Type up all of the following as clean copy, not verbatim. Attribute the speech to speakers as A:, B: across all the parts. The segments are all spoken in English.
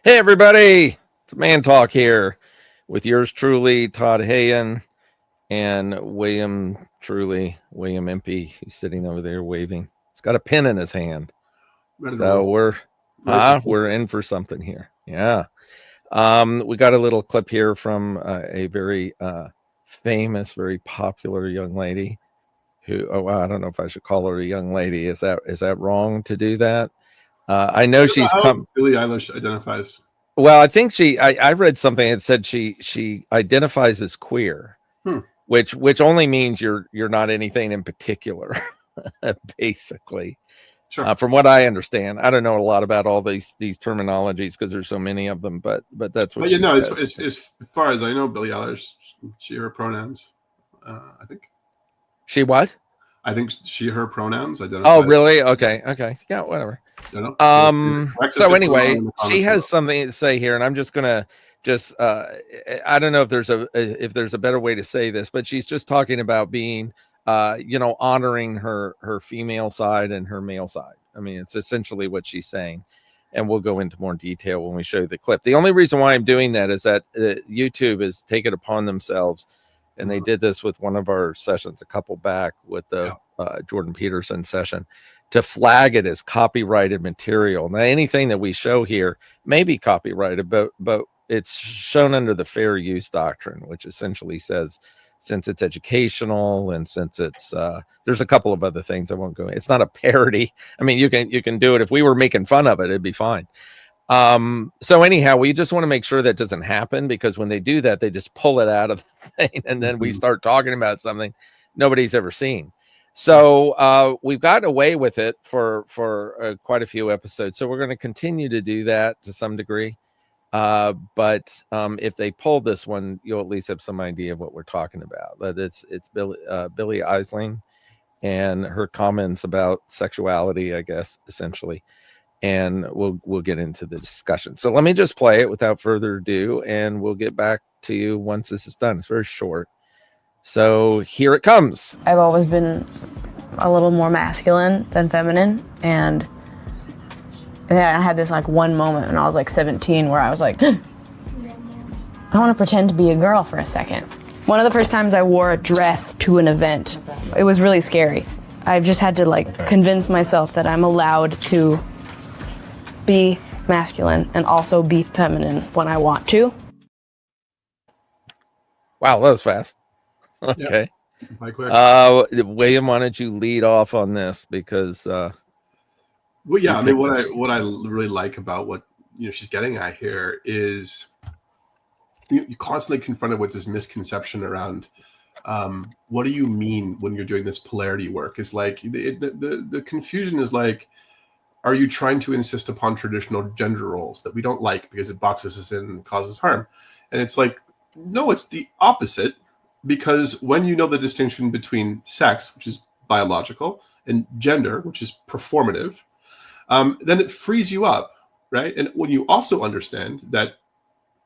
A: Hey, everybody. It's Man Talk here with yours truly, Todd Hayen, and William MP, who's sitting over there waving. He's got a pen in his hand.
B: Ready to
A: So
B: roll.
A: we're in for something here. Yeah. We got a little clip here from a very famous, very popular young lady who, I don't know if I should call her a young lady. Is that wrong to do that? I know she's come.
B: Billy Eilish identifies.
A: Well, I think I read something that said she identifies as queer, which only means you're not anything in particular, basically.
B: Sure.
A: From what I understand, I don't know a lot about all these terminologies because there's so many of them, but that's what
B: But
A: she says.
B: as far as I know, Billy Eilish, she, her pronouns. I think.
A: She what?
B: I think she, her pronouns identify.
A: Oh, really? Okay. Yeah, whatever. So anyway, she has something to say here, and I'm just gonna I don't know if there's a better way to say this, but she's just talking about being honoring her female side and her male side. I mean, it's essentially what she's saying, and we'll go into more detail when we show you the clip. The only reason why I'm doing that is that YouTube has taken upon themselves, and they did this with one of our sessions a couple back with the Jordan Peterson session, to flag it as copyrighted material. Now, anything that we show here may be copyrighted, but it's shown under the fair use doctrine, which essentially says, since it's educational and since it's there's a couple of other things I won't go in. It's not a parody. I mean, you can do it. If we were making fun of it, it'd be fine. So anyhow, we just want to make sure that doesn't happen, because when they do that, they just pull it out of the thing, and then we start talking about something nobody's ever seen. So we've gotten away with it for quite a few episodes. So we're going to continue to do that to some degree. But if they pull this one, you'll at least have some idea of what we're talking about. That it's Billy Eilish and her comments about sexuality, I guess, essentially. And we'll get into the discussion. So let me just play it without further ado, and we'll get back to you once this is done. It's very short. So here it comes.
C: I've always been a little more masculine than feminine, and then I had this like one moment when I was like 17 where I was like, I want to pretend to be a girl for a second. One of the first times I wore a dress to an event, it was really scary. I just had to convince myself that I'm allowed to be masculine and also be feminine when I want to.
A: Wow, that was fast. Okay.
B: Yeah.
A: William, why don't you lead off on this? Because
B: well, yeah, I mean, what I really like about what she's getting at here is you're constantly confronted with this misconception around what do you mean when you're doing this polarity work. It's like the confusion is like, are you trying to insist upon traditional gender roles that we don't like because it boxes us in and causes harm? And it's like, no, it's the opposite. Because when you know the distinction between sex, which is biological, and gender, which is performative, then it frees you up, right? And when you also understand that,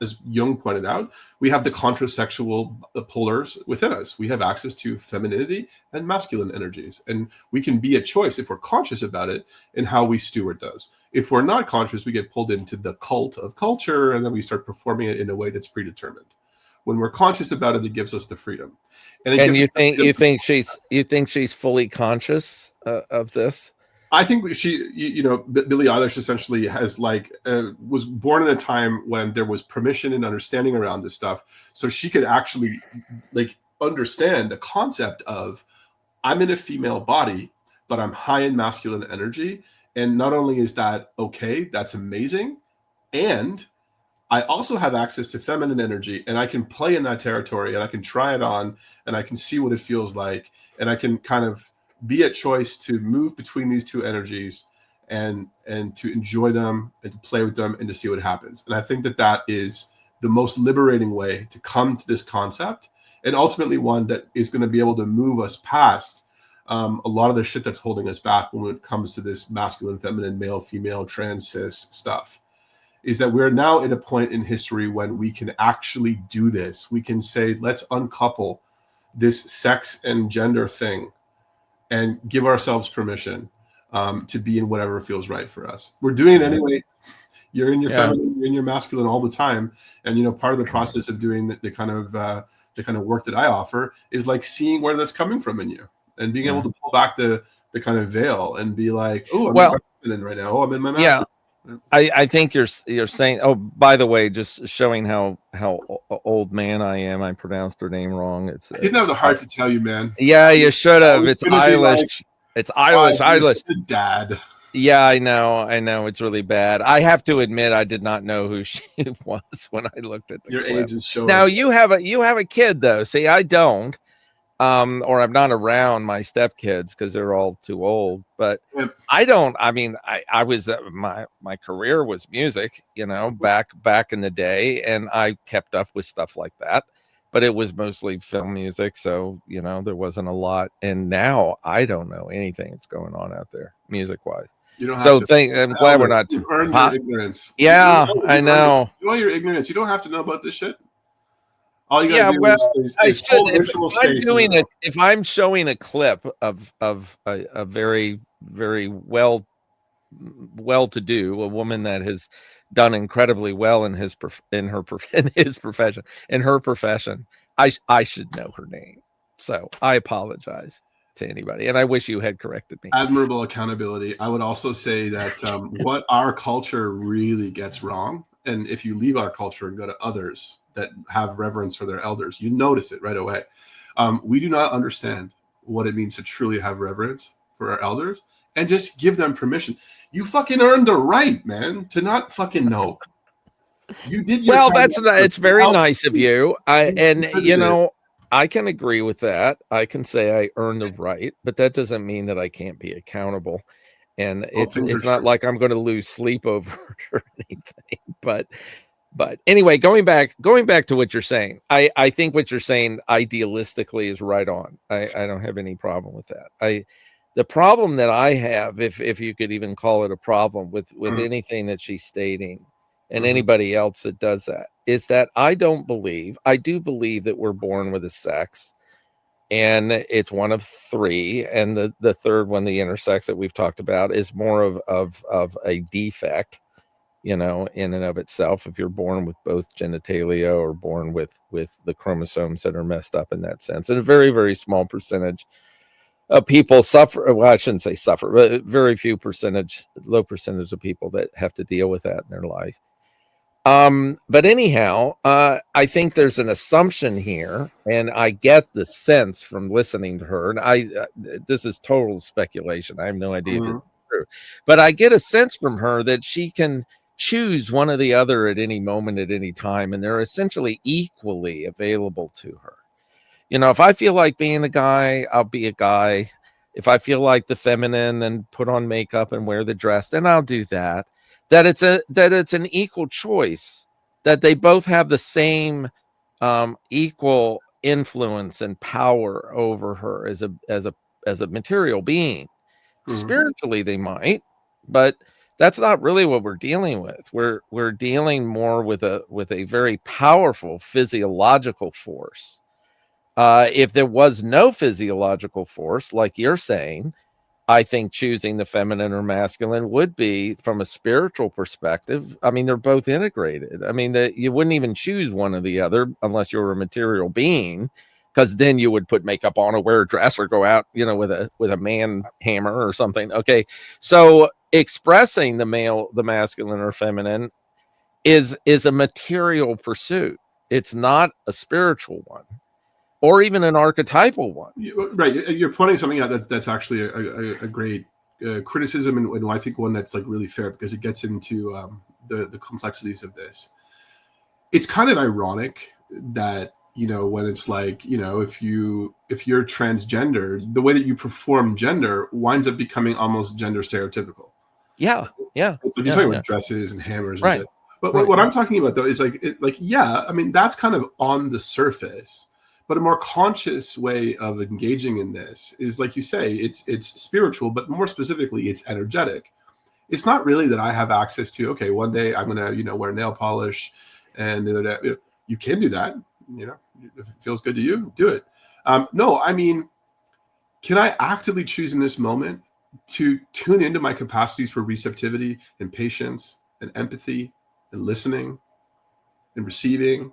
B: as Jung pointed out, we have the contrasexual polars within us. We have access to femininity and masculine energies. And we can be a choice, if we're conscious about it, in how we steward those. If we're not conscious, we get pulled into the cult of culture, and then we start performing it in a way that's predetermined. When we're conscious about it, it gives us the freedom.
A: And you think she's fully conscious of this?
B: I think she, Billie Eilish essentially has was born in a time when there was permission and understanding around this stuff, so she could actually understand the concept of, I'm in a female body, but I'm high in masculine energy, and not only is that okay, that's amazing, and I also have access to feminine energy, and I can play in that territory, and I can try it on, and I can see what it feels like, and I can kind of be a choice to move between these two energies and to enjoy them and to play with them and to see what happens. And I think that is the most liberating way to come to this concept, and ultimately one that is going to be able to move us past a lot of the shit that's holding us back when it comes to this masculine, feminine, male, female, trans, cis stuff. Is that we're now at a point in history when we can actually do this. We can say, let's uncouple this sex and gender thing and give ourselves permission to be in whatever feels right for us. We're doing it anyway. You're in your feminine, you're in your masculine all the time. And, you know, part of the process of doing the kind of work that I offer is like seeing where that's coming from in you and being able to pull back the kind of veil and be like, oh, I'm in my feminine right now. Oh, I'm in my masculine.
A: I think you're saying, oh, by the way, just showing how old man I am. I pronounced her name wrong.
B: I didn't have the heart to tell you, man.
A: Yeah, you should have. It's Eilish. It's Eilish.
B: Dad.
A: Yeah, I know. It's really bad. I have to admit, I did not know who she was when I looked at the
B: Your
A: clip.
B: age is showing.
A: Now you have a kid though. See, I don't. Or I'm not around my stepkids because they're all too old. But I don't. I mean, I was my career was music, you know, back in the day, and I kept up with stuff like that. But it was mostly film music, so you know there wasn't a lot. And now I don't know anything that's going on out there, music wise.
B: You don't have to.
A: I'm glad we're not.
B: You've earned your ignorance.
A: Yeah, I know.
B: Enjoy your ignorance. You don't have to know about this shit. All you gotta do is hold virtual space.
A: If I'm showing a clip of a very, very well-to-do, a woman that has done incredibly well in her profession, I should know her name. So I apologize to anybody, and I wish you had corrected me.
B: Admirable accountability. I would also say that what our culture really gets wrong, and if you leave our culture and go to others that have reverence for their elders, you notice it right away. We do not understand what it means to truly have reverence for our elders and just give them permission. You fucking earned the right, man, to not fucking know. You did your
A: well, it's very nice of you. You know, I can agree with that. I can say I earned the right, but that doesn't mean that I can't be accountable. And it's not like I'm going to lose sleep over it or anything. But anyway, going back to what you're saying, I think what you're saying idealistically is right on. I don't have any problem with that. The problem that I have, if you could even call it a problem with anything that she's stating, and anybody else that does that, is that I do believe that we're born with a sex, and it's one of three, and the third one, the intersex that we've talked about, is more of a defect, you know, in and of itself. If you're born with both genitalia or born with the chromosomes that are messed up in that sense, and a very, very small percentage of people suffer. Well, I shouldn't say suffer, but very few low percentage of people that have to deal with that in their life. But anyhow, I think there's an assumption here, and I get the sense from listening to her, and this is total speculation. I have no idea if it's true, but I get a sense from her that she can choose one or the other at any moment, at any time, and they're essentially equally available to her. You know, if I feel like being a guy, I'll be a guy. If I feel like the feminine and put on makeup and wear the dress, then I'll do that. That it's an equal choice, that they both have the same equal influence and power over her as a material being. Spiritually they might, but that's not really what we're dealing with. We're dealing more with a very powerful physiological force. If there was no physiological force, like you're saying, I think choosing the feminine or masculine would be, from a spiritual perspective, I mean, they're both integrated. I mean, you wouldn't even choose one or the other unless you're a material being, because then you would put makeup on or wear a dress or go out, you know, with a man hammer or something. Okay, so expressing the masculine or feminine is a material pursuit. It's not a spiritual one, or even an archetypal one.
B: Right. You're pointing something out that's actually a great criticism, and I think one that's like really fair, because it gets into the complexities of this. It's kind of ironic that, you know, when it's like, you know, if you're transgender, the way that you perform gender winds up becoming almost gender stereotypical.
A: Yeah.
B: So you're talking about dresses and hammers and shit. But what I'm talking about, though, is I mean, that's kind of on the surface. But a more conscious way of engaging in this is, like you say, it's spiritual, but more specifically, it's energetic. It's not really that I have access to, okay, one day I'm going to, you know, wear nail polish, and the other day, you know, you can do that. You know, if it feels good to you, do it. No, I mean, can I actively choose in this moment to tune into my capacities for receptivity and patience and empathy and listening and receiving,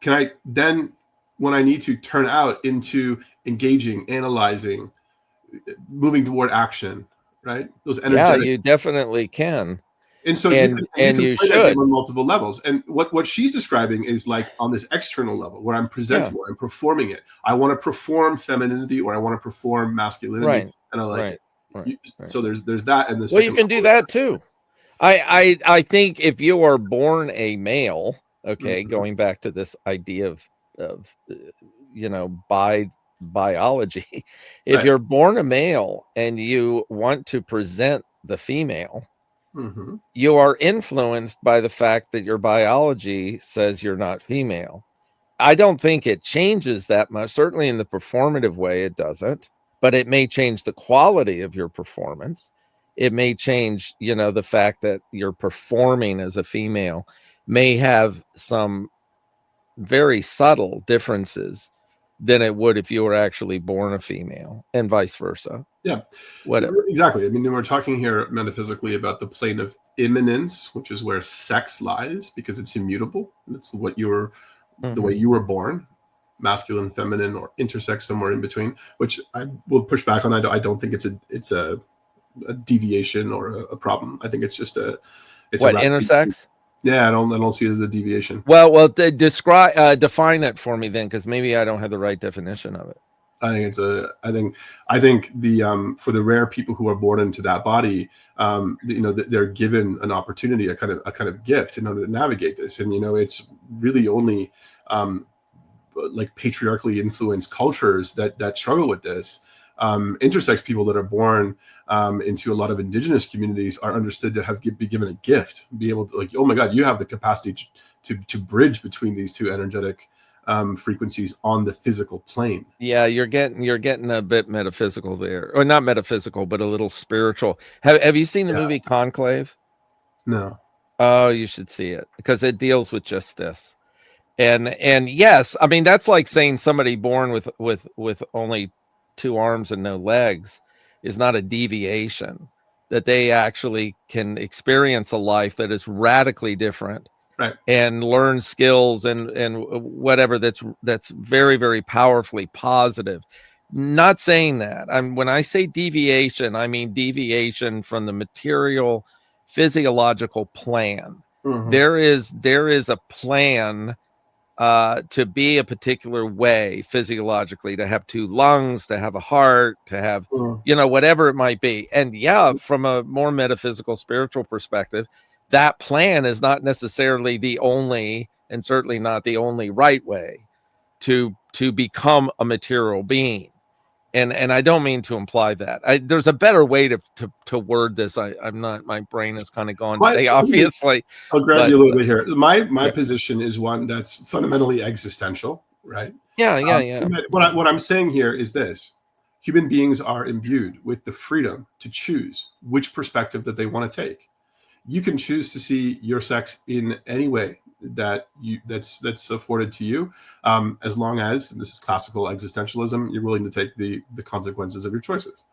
B: can I then, when I need to, turn out into engaging, analyzing, moving toward action, right? Those energetic.
A: Yeah, you definitely can.
B: And so you can play that game on multiple levels. And what she's describing is like on this external level where I'm presenting, where I'm performing it. I want to perform femininity, or I want to perform masculinity, and I like it. So there's that, and
A: well, you can do that too. I think if you are born a male, okay, going back to this idea of biology, if you're born a male and you want to present the female, you are influenced by the fact that your biology says you're not female. I don't think it changes that much. Certainly in the performative way, it doesn't, but it may change the quality of your performance. It may change, the fact that you're performing as a female may have some very subtle differences than it would if you were actually born a female, and vice versa.
B: Yeah,
A: whatever.
B: Exactly. I mean, we're talking here metaphysically about the plane of immanence, which is where sex lies, because it's immutable. It's the way you were born, masculine, feminine, or intersex, somewhere in between. Which I will push back on. I don't think it's a deviation or a problem. I think it's just
A: intersex.
B: Yeah, I don't see it as a deviation.
A: Well, define it for me then, because maybe I don't have the right definition of it.
B: I think the for the rare people who are born into that body, they're given an opportunity, a kind of gift in order to navigate this, and it's really only like patriarchally influenced cultures that struggle with this. Intersex people that are born into a lot of indigenous communities are understood to be given a gift, be able to, like, oh my God, you have the capacity to bridge between these two energetic frequencies on the physical plane.
A: Yeah, you're getting a bit metaphysical there, or not metaphysical, but a little spiritual. Have you seen the movie Conclave?
B: No.
A: Oh, you should see it, because it deals with just this. And yes, I mean, that's like saying somebody born with only 2 arms and no legs is not a deviation, that they actually can experience a life that is radically different,
B: right,
A: and learn skills and whatever that's very, very powerfully positive. Not saying that. When I say deviation, I mean deviation from the material physiological plan. There is a plan to be a particular way physiologically, to have 2 lungs, to have a heart, to have, whatever it might be. And from a more metaphysical, spiritual perspective, that plan is not necessarily the only, and certainly not the only right way to become a material being. And I don't mean to imply that. There's a better way to word this. I'm not. My brain has kind of gone today, obviously.
B: I'll grab you a little bit here. My position is one that's fundamentally existential, right?
A: Yeah.
B: What I'm saying here is this: human beings are imbued with the freedom to choose which perspective that they want to take. You can choose to see your sex in any way that's afforded to you, as long as, and this is classical existentialism, you're willing to take the consequences of your choices.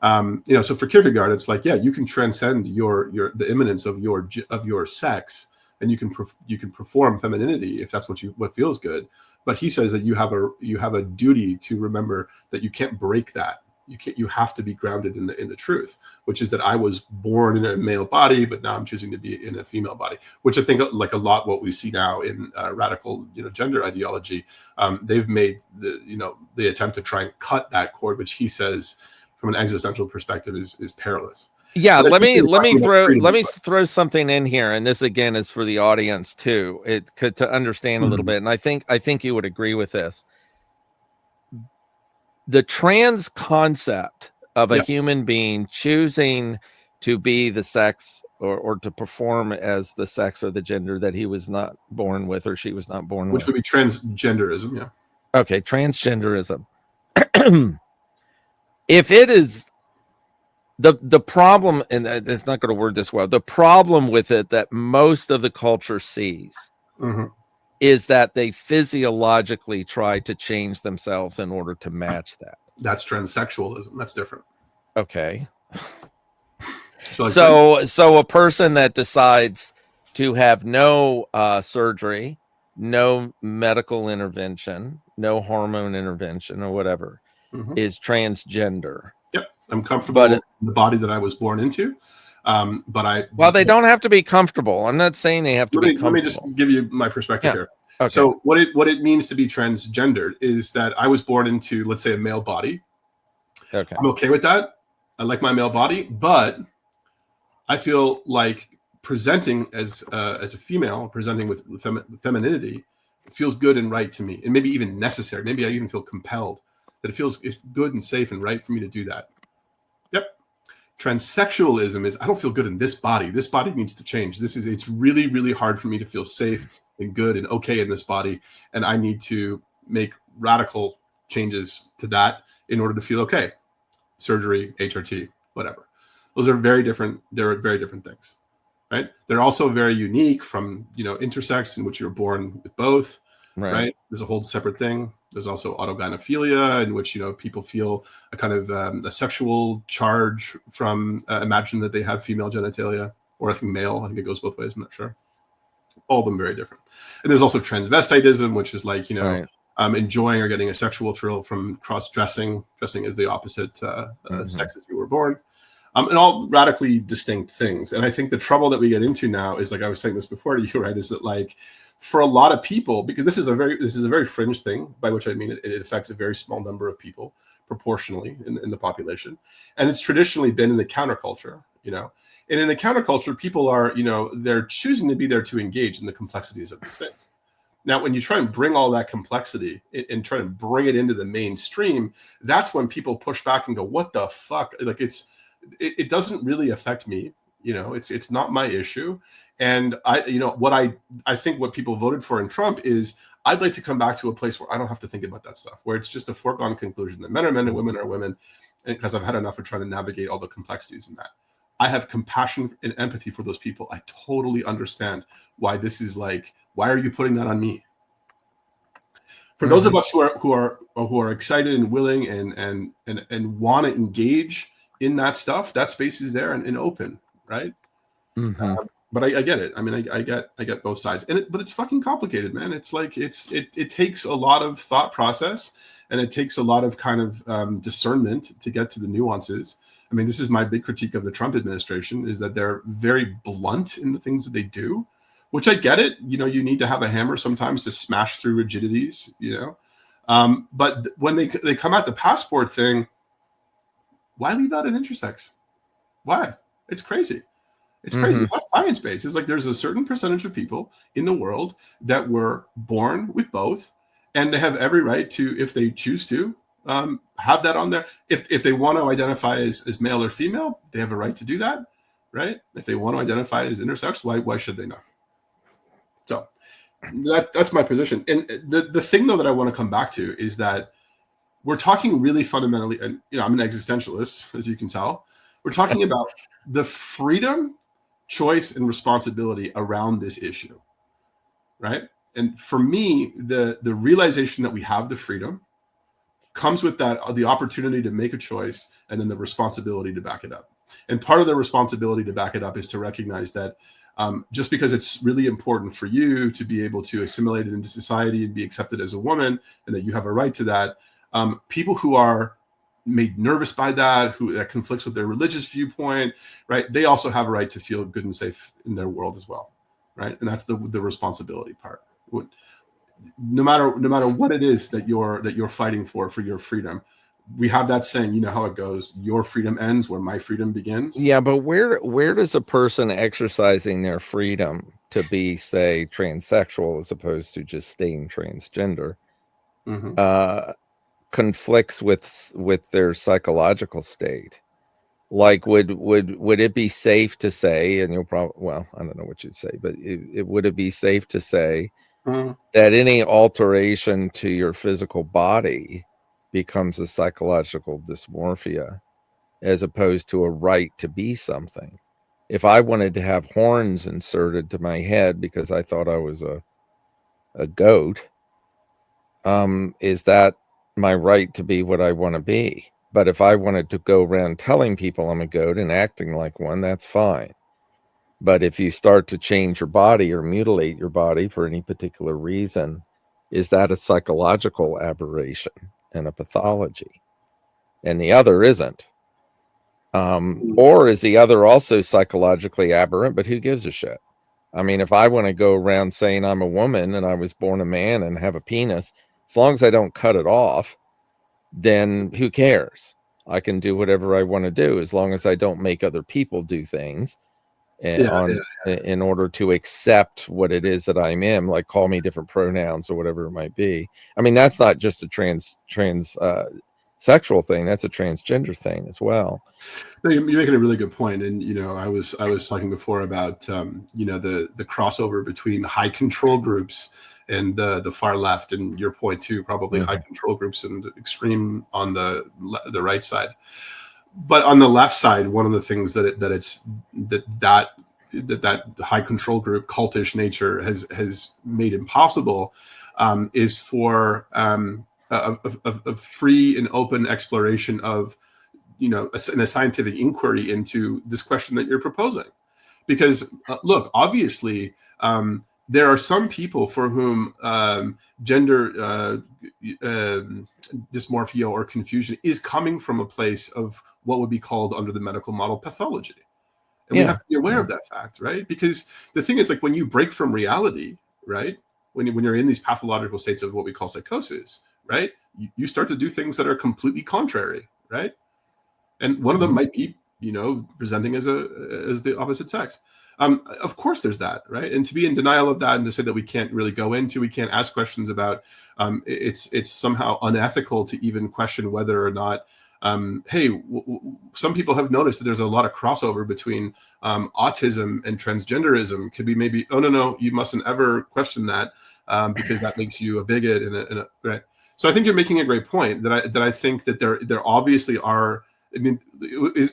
B: So for Kierkegaard, it's like, you can transcend the immanence of your sex, and you can perform femininity if that's what feels good. But he says that you have a duty to remember that you can't break that. You have to be grounded in the truth, which is that I was born in a male body, but now I'm choosing to be in a female body, which I think, like a lot what we see now in radical gender ideology, they've made the attempt to try and cut that cord, which he says from an existential perspective is perilous.
A: Yeah, let me throw something in here, and this again is for the audience too, to understand a little bit, and I think you would agree with this. The trans concept of a human being choosing to be the sex or to perform as the sex or the gender that he was not born with, or she was not born with.
B: Which would be transgenderism, yeah.
A: Okay, transgenderism. If it is the problem, and it's not going to word this well, the problem with it that most of the culture sees is that they physiologically try to change themselves in order to match that.
B: That's transsexualism. That's different.
A: Okay. So a person that decides to have no surgery, no medical intervention, no hormone intervention or whatever, is transgender.
B: Yep, I'm comfortable in the body that I was born into. But
A: they don't have to be comfortable. I'm not saying they have to be comfortable.
B: Let me just give you my perspective here. Okay. So what it means to be transgendered is that I was born into, let's say, a male body. Okay. I'm okay with that. I like my male body, but I feel like presenting as a female, presenting with femininity, feels good and right to me, and maybe even necessary. Maybe I even feel compelled that it's good and safe and right for me to do that. Yep. Transsexualism is I don't feel good in this body. This body needs to change. It's really, really hard for me to feel safe and good and okay in this body, and I need to make radical changes to that in order to feel okay. Surgery, HRT, whatever. Those are very different. They're very different things, right? They're also very unique from, intersex, in which you're born with both, right? There's a whole separate thing. There's also autogynephilia, in which, people feel a kind of a sexual charge from imagining that they have female genitalia, or I think male. I think it goes both ways. I'm not sure. All of them very different. And there's also transvestitism, which is like, enjoying or getting a sexual thrill from cross-dressing. Dressing is the opposite sex as you were born. And all radically distinct things. And I think the trouble that we get into now is, like I was saying this before to you, right, is that, like, for a lot of people, because this is a very fringe thing, by which I mean it affects a very small number of people proportionally in the population. And it's traditionally been in the counterculture, And in the counterculture, people are, they're choosing to be there to engage in the complexities of these things. Now, when you try and bring all that complexity and try and bring it into the mainstream, that's when people push back and go, what the fuck? Like, it doesn't really affect me. It's not my issue. And I think what people voted for in Trump is, I'd like to come back to a place where I don't have to think about that stuff, where it's just a foregone conclusion that men are men and women are women, because I've had enough of trying to navigate all the complexities in that. I have compassion and empathy for those people. I totally understand why this is like, why are you putting that on me? For those of us who are excited and willing and want to engage in that stuff, that space is there and open, right? But I get it. I mean, I get both sides, but it's fucking complicated, man. It's like it takes a lot of thought process, and it takes a lot of kind of discernment to get to the nuances. I mean, this is my big critique of the Trump administration, is that they're very blunt in the things that they do, which I get it. You need to have a hammer sometimes to smash through rigidities, but when they come at the passport thing, why leave out an intersex? Why? It's crazy. It's crazy. It's not science-based. It's like there's a certain percentage of people in the world that were born with both, and they have every right to, if they choose to, have that on there. If they want to identify as male or female, they have a right to do that, right? If they want to identify as intersex, why should they not? So that's my position. And the thing, though, that I want to come back to is that we're talking really fundamentally, and I'm an existentialist, as you can tell. We're talking about the freedom, choice, and responsibility around this issue, right? And for me, the realization that we have the freedom comes with that, the opportunity to make a choice, and then the responsibility to back it up. And part of the responsibility to back it up is to recognize that just because it's really important for you to be able to assimilate it into society and be accepted as a woman, and that you have a right to that, people who are made nervous by that conflicts with their religious viewpoint, right? They also have a right to feel good and safe in their world as well, right? And that's the responsibility part. No matter what it is that you're fighting for your freedom, we have that saying, you know how it goes, your freedom ends where my freedom begins.
A: Yeah, but where does a person exercising their freedom to be, say, transsexual as opposed to just staying transgender conflicts with their psychological state? Like, would it be safe to say, and you'll probably, well, I don't know what you'd say, but would it be safe to say that any alteration to your physical body becomes a psychological dysmorphia as opposed to a right to be something? If I wanted to have horns inserted to my head because I thought I was a goat, is that my right to be what I want to be? But if I wanted to go around telling people I'm a goat and acting like one, that's fine. But if you start to change your body or mutilate your body for any particular reason, is that a psychological aberration and a pathology? And the other isn't. Or is the other also psychologically aberrant, but who gives a shit? I mean, if I want to go around saying I'm a woman and I was born a man and have a penis, as long as I don't cut it off, then who cares? I can do whatever I want to do as long as I don't make other people do things in order to accept what it is that I am, like call me different pronouns or whatever it might be. I mean, that's not just a sexual thing, that's a transgender thing as well.
B: No, you're making a really good point. And, you know, I was talking before about, you know, the crossover between high control groups and the far left, and your point too, probably high control groups and extreme on the right side. But on the left side, one of the things that high control group cultish nature has made impossible is for a free and open exploration of, you know, a scientific inquiry into this question that you're proposing. Because look, obviously, there are some people for whom gender dysmorphia or confusion is coming from a place of what would be called under the medical model pathology. And we have to be aware of that fact, right? Because the thing is, like, when you break from reality, right? When you're in these pathological states of what we call psychosis, right? You start to do things that are completely contrary, right? And one of them might be, you know, presenting as the opposite sex. Of course, there's that, right? And to be in denial of that and to say that we can't really go into, we can't ask questions about, it's somehow unethical to even question whether or not, some people have noticed that there's a lot of crossover between autism and transgenderism. Could be maybe, oh no, you mustn't ever question that because that makes you a bigot right. So I think you're making a great point that I think that there obviously are. I mean,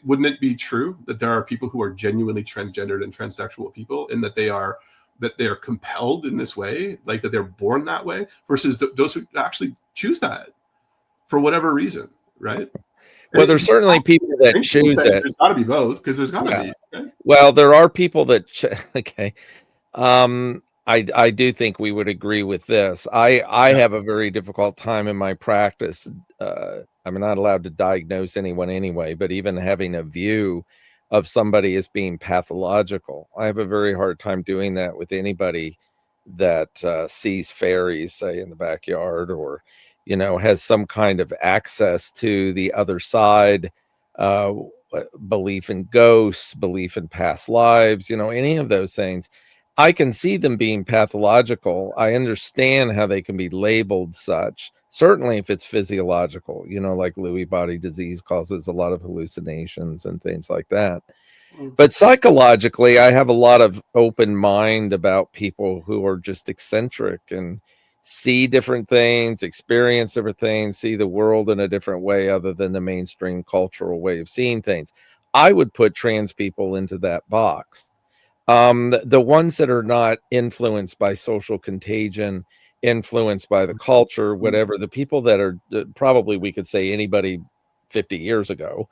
B: wouldn't it be true that there are people who are genuinely transgendered and transsexual people, and that they are compelled in this way, like that they're born that way, versus those who actually choose that for whatever reason, right?
A: Well, there's certainly people that choose it.
B: There's got to be both, because there's got to be. Okay?
A: Well, there are people that okay. I do think we would agree with this. I have a very difficult time in my practice. I'm not allowed to diagnose anyone anyway, but even having a view of somebody as being pathological, I have a very hard time doing that with anybody that sees fairies, say, in the backyard, or, you know, has some kind of access to the other side, belief in ghosts, belief in past lives, you know, any of those things. I can see them being pathological. I understand how they can be labeled such. Certainly if it's physiological, you know, like Lewy body disease causes a lot of hallucinations and things like that. But psychologically, I have a lot of open mind about people who are just eccentric and see different things, experience different things, see the world in a different way other than the mainstream cultural way of seeing things. I would put trans people into that box. The ones that are not influenced by social contagion, influenced by the culture, whatever, the people that are probably, we could say anybody 50 years ago,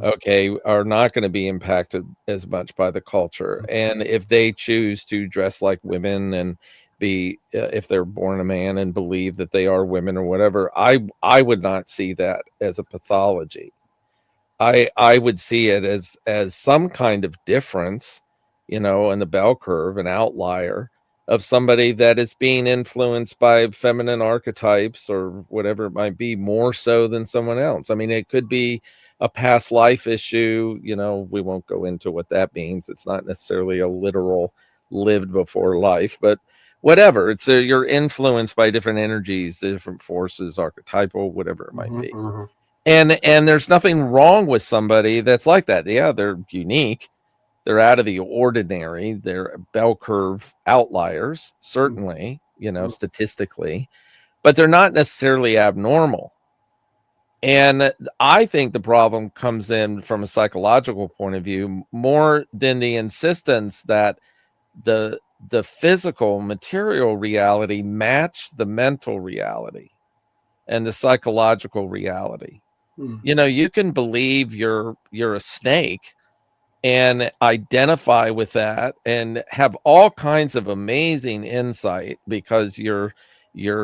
A: okay, are not going to be impacted as much by the culture. And if they choose to dress like women and be, if they're born a man and believe that they are women or whatever, I would not see that as a pathology. I would see it as some kind of difference, you know, in the bell curve, an outlier of somebody that is being influenced by feminine archetypes or whatever it might be, more so than someone else. I mean, it could be a past life issue, you know, we won't go into what that means. It's not necessarily a literal lived before life, but whatever. It's you're influenced by different energies, different forces, archetypal, whatever it might be. And there's nothing wrong with somebody that's like that. Yeah, they're unique. They're out of the ordinary. They're bell curve outliers, certainly, you know, statistically, but they're not necessarily abnormal. And I think the problem comes in from a psychological point of view, more than the insistence that the physical material reality match the mental reality and the psychological reality. You know, you can believe you're a snake and identify with that and have all kinds of amazing insight because your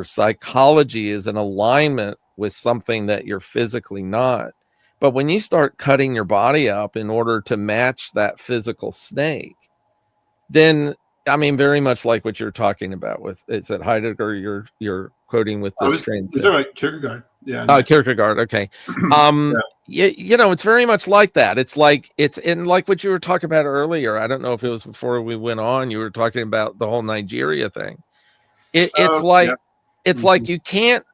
A: psychology is in alignment with something that you're physically not. But when you start cutting your body up in order to match that physical snake, then, I mean, very much like what you're talking about with, it's at Heidegger you're quoting with this
B: It's all right, Kierkegaard. Yeah.
A: Oh, Kierkegaard. Okay. You know, it's very much like that. It's in like what you were talking about earlier. I don't know if it was before we went on. You were talking about the whole Nigeria thing. It's like you can't.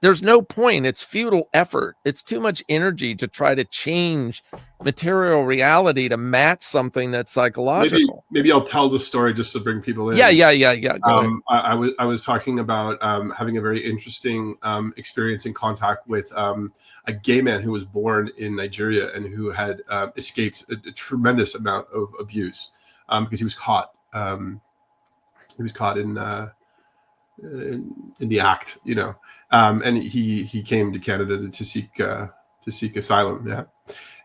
A: There's no point. It's futile effort. It's too much energy to try to change material reality to match something that's psychological.
B: Maybe I'll tell the story just to bring people in.
A: Yeah. Go ahead.
B: I was talking about having a very interesting experience in contact with a gay man who was born in Nigeria and who had escaped a tremendous amount of abuse because he was caught. He was caught in the act, you know. And he came to Canada to seek asylum. Yeah.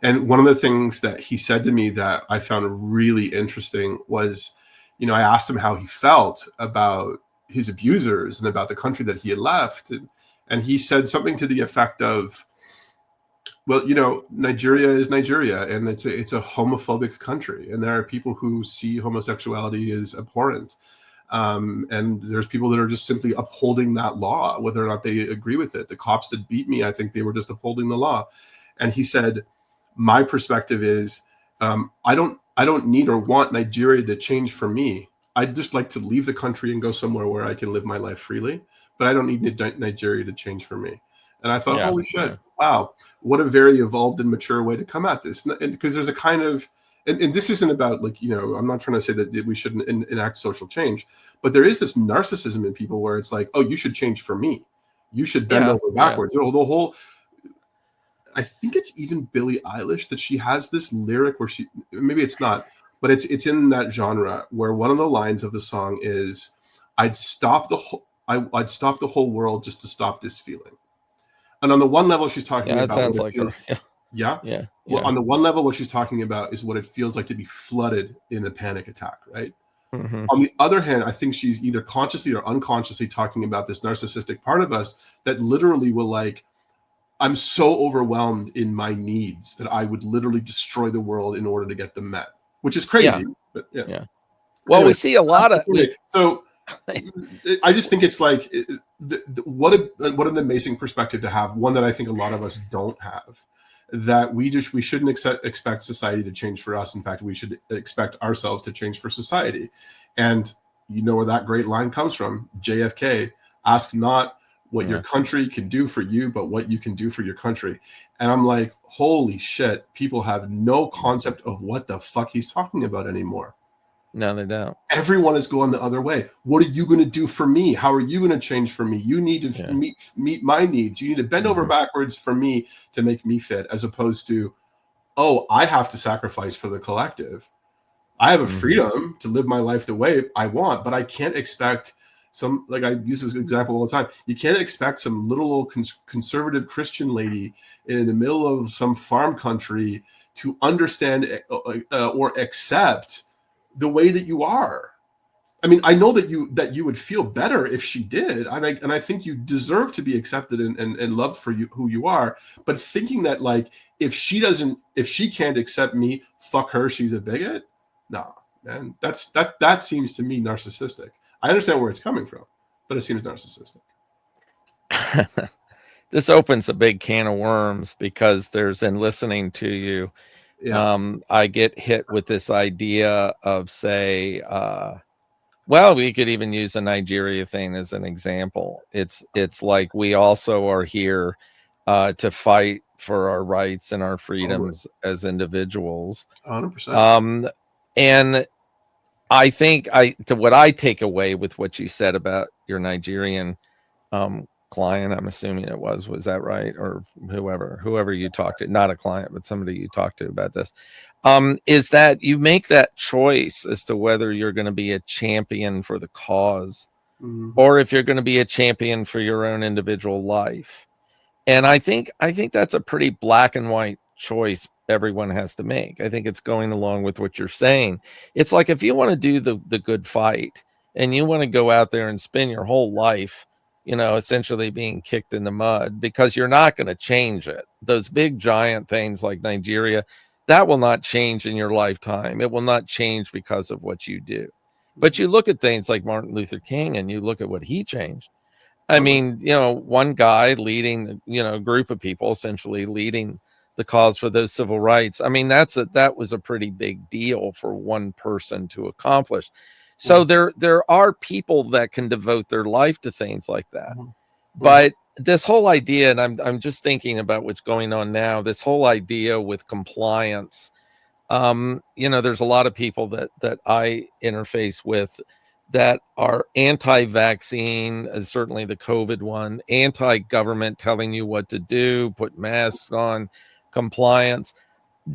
B: And one of the things that he said to me that I found really interesting was, you know, I asked him how he felt about his abusers and about the country that he had left. And he said something to the effect of, well, you know, Nigeria is Nigeria, and it's a homophobic country. And there are people who see homosexuality as abhorrent. And there's people that are just simply upholding that law, whether or not they agree with it. The cops that beat me, I think they were just upholding the law. And he said, my perspective is, I don't need or want Nigeria to change for me. I'd just like to leave the country and go somewhere where I can live my life freely, but I don't need Nigeria to change for me. And I thought, holy shit, wow, what a very evolved and mature way to come at this. And because there's a kind of, and this isn't about, like, you know, I'm not trying to say that we shouldn't enact social change, but there is this narcissism in people where it's like, oh, you should change for me. You should bend over backwards. You know, the whole, I think it's even Billy Eilish that she has this lyric where she, maybe it's not, but it's in that genre where one of the lines of the song is, I'd stop the whole world just to stop this feeling. And on the one level, she's talking about,
A: sounds like
B: feels, Well, on the one level, what she's talking about is what it feels like to be flooded in a panic attack, right? Mm-hmm. On the other hand, I think she's either consciously or unconsciously talking about this narcissistic part of us that literally will, like, I'm so overwhelmed in my needs that I would literally destroy the world in order to get them met, which is crazy. But yeah.
A: Well, we see a lot of
B: so. I just think it's like what an amazing perspective to have. One that I think a lot of us don't have. That we shouldn't expect society to change for us. In fact, we should expect ourselves to change for society. And you know where that great line comes from? JFK: "Ask not what your country can do for you, but what you can do for your country." And I'm like, holy shit! People have no concept of what the fuck he's talking about anymore.
A: No, they don't.
B: Everyone is going the other way. What are you going to do for me? How are you going to change for me? You need to meet my needs. You need to bend over backwards for me to make me fit, as opposed to, oh, I have to sacrifice for the collective. I have a freedom to live my life the way I want, but I can't expect some, like I use this example all the time, you can't expect some little old conservative Christian lady in the middle of some farm country to understand or accept the way that you are. I mean, I know that you would feel better if she did, and I think you deserve to be accepted and loved for who you are. But thinking that, like, if she can't accept me, fuck her, she's a bigot. No, man, that seems to me narcissistic. I understand where it's coming from, but it seems narcissistic.
A: This opens a big can of worms because in listening to you, I get hit with this idea of, say, well, we could even use the Nigeria thing as an example. It's like we also are here to fight for our rights and our freedoms as individuals.
B: 100%.
A: And I think what I take away with what you said about your Nigerian client, I'm assuming was that right? Or whoever you talked to, not a client, but somebody you talked to about this, is that you make that choice as to whether you're going to be a champion for the cause or if you're going to be a champion for your own individual life. And I think that's a pretty black and white choice everyone has to make. I think it's going along with what you're saying. It's like, if you want to do the good fight and you want to go out there and spend your whole life, essentially being kicked in the mud, because you're not going to change it. Those big giant things like Nigeria, that will not change in your lifetime. It will not change because of what you do. But you look at things like Martin Luther King and you look at what he changed. I mean, one guy leading, a group of people essentially leading the cause for those civil rights. I mean, that was a pretty big deal for one person to accomplish. So there are people that can devote their life to things like that. But this whole idea, and I'm just thinking about what's going on now, this whole idea with compliance, there's a lot of people that I interface with that are anti-vaccine, certainly the COVID one, anti-government telling you what to do, put masks on, compliance.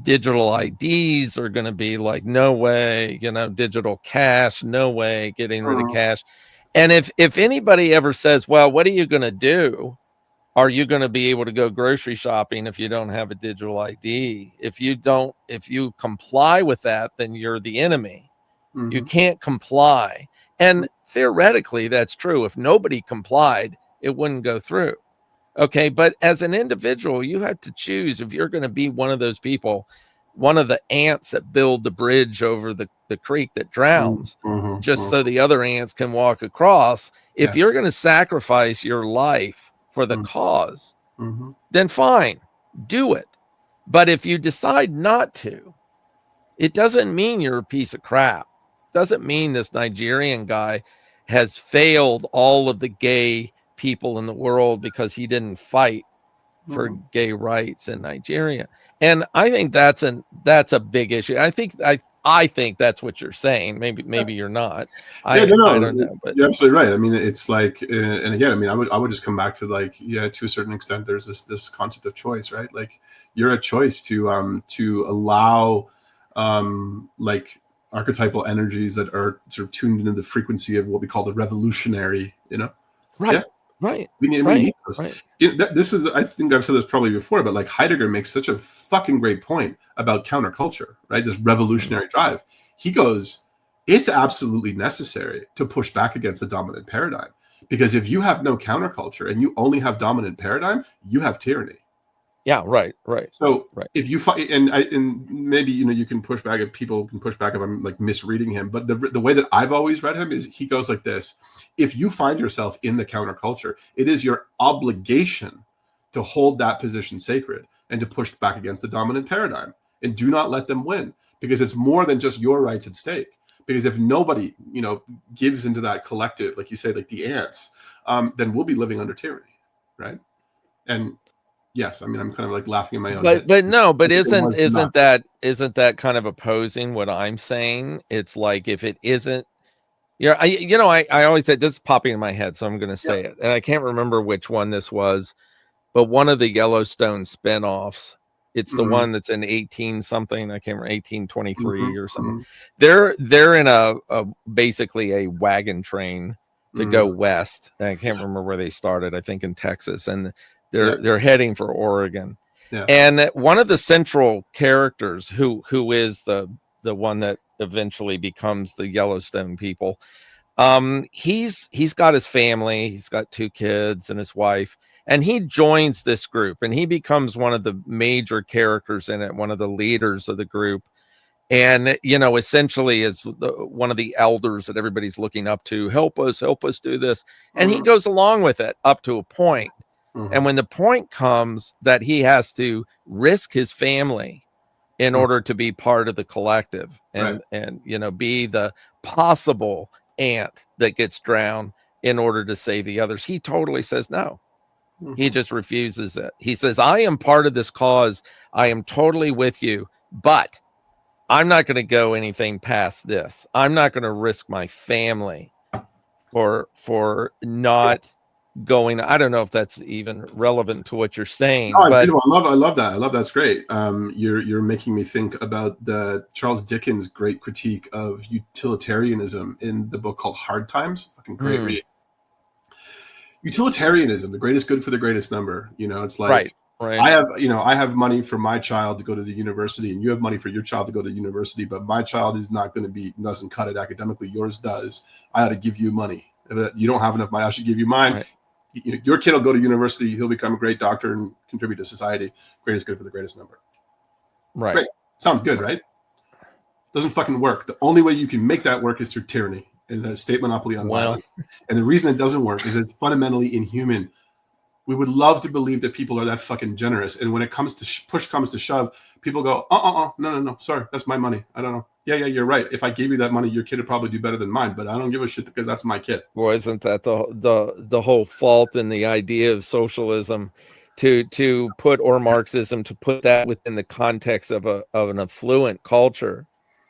A: Digital IDs are going to be like, no way, digital cash, no way, getting rid of cash. And if anybody ever says, well, what are you going to do? Are you going to be able to go grocery shopping if you don't have a digital ID? If you comply with that, then you're the enemy. You can't comply. And theoretically, that's true. If nobody complied, it wouldn't go through. Okay. But as an individual, you have to choose if you're going to be one of those people, one of the ants that build the bridge over the creek that drowns, just so the other ants can walk across. If you're going to sacrifice your life for the cause, then fine, do it. But if you decide not to, it doesn't mean you're a piece of crap. Doesn't mean this Nigerian guy has failed all of the gay people in the world because he didn't fight for gay rights in Nigeria. And I think that's a big issue. I think that's what you're saying. Maybe you're not. I don't know. But
B: you're absolutely right. I mean, it's like, and again, I mean, I would just come back to like, to a certain extent, there's this concept of choice, right? Like, you're a choice to allow like archetypal energies that are sort of tuned into the frequency of what we call the revolutionary,
A: Right.
B: Yeah.
A: Right.
B: We need those. This is, I think I've said this probably before, but like Heidegger makes such a fucking great point about counterculture, right? This revolutionary drive. He goes, it's absolutely necessary to push back against the dominant paradigm, because if you have no counterculture and you only have dominant paradigm, you have tyranny.
A: Yeah, right.
B: So if you fight, and maybe you can push back, if people can push back if I'm like misreading him, but the way that I've always read him is he goes like this: if you find yourself in the counterculture, it is your obligation to hold that position sacred and to push back against the dominant paradigm, and do not let them win, because it's more than just your rights at stake. Because if nobody gives into that collective, like you say, like the ants, then we'll be living under tyranny, right? And yes, I mean, I'm kind of like laughing in my own head.
A: But no, but isn't that kind of opposing what I'm saying? It's like, if it isn't, I always say, this is popping in my head, so I'm going to say it, and I can't remember which one this was, but one of the Yellowstone spinoffs. It's the one that's in 18 something. I can't remember, 1823 or something. They're in a basically a wagon train to go west. And I can't remember where they started. I think in Texas, and they're heading for Oregon. Yeah. And one of the central characters, who is the one that eventually becomes the Yellowstone people, he's got his family. He's got 2 kids and his wife. And he joins this group, and he becomes one of the major characters in it, one of the leaders of the group. And, essentially is one of the elders that everybody's looking up to. Help us do this. And he goes along with it up to a point. And when the point comes that he has to risk his family in order to be part of the collective and be the possible ant that gets drowned in order to save the others, he totally says no. He just refuses it. He says, I am part of this cause. I am totally with you, but I'm not going to go anything past this. I'm not going to risk my family for not going. I don't know if that's even relevant to what you're saying.
B: Oh, but I love that. I love that's great. You're making me think about the Charles Dickens' great critique of utilitarianism in the book called Hard Times. Fucking great read. Utilitarianism, the greatest good for the greatest number. It's like,
A: right.
B: I have money for my child to go to the university, and you have money for your child to go to university, but my child is not going to doesn't cut it academically. Yours does. I ought to give you money. You don't have enough money, I should give you mine. Right. Your kid will go to university. He'll become a great doctor and contribute to society. Greatest good for the greatest number.
A: Right.
B: Great. Sounds good, right? Doesn't fucking work. The only way you can make that work is through tyranny and the state monopoly on violence. And the reason it doesn't work is it's fundamentally inhuman. We would love to believe that people are that fucking generous. And when it comes to push comes to shove, people go, no. Sorry, that's my money. I don't know. Yeah, you're right. If I gave you that money, your kid would probably do better than mine, but I don't give a shit because that's my kid.
A: Well, isn't that the whole fault in the idea of socialism to put, or Marxism, to put that within the context of an affluent culture,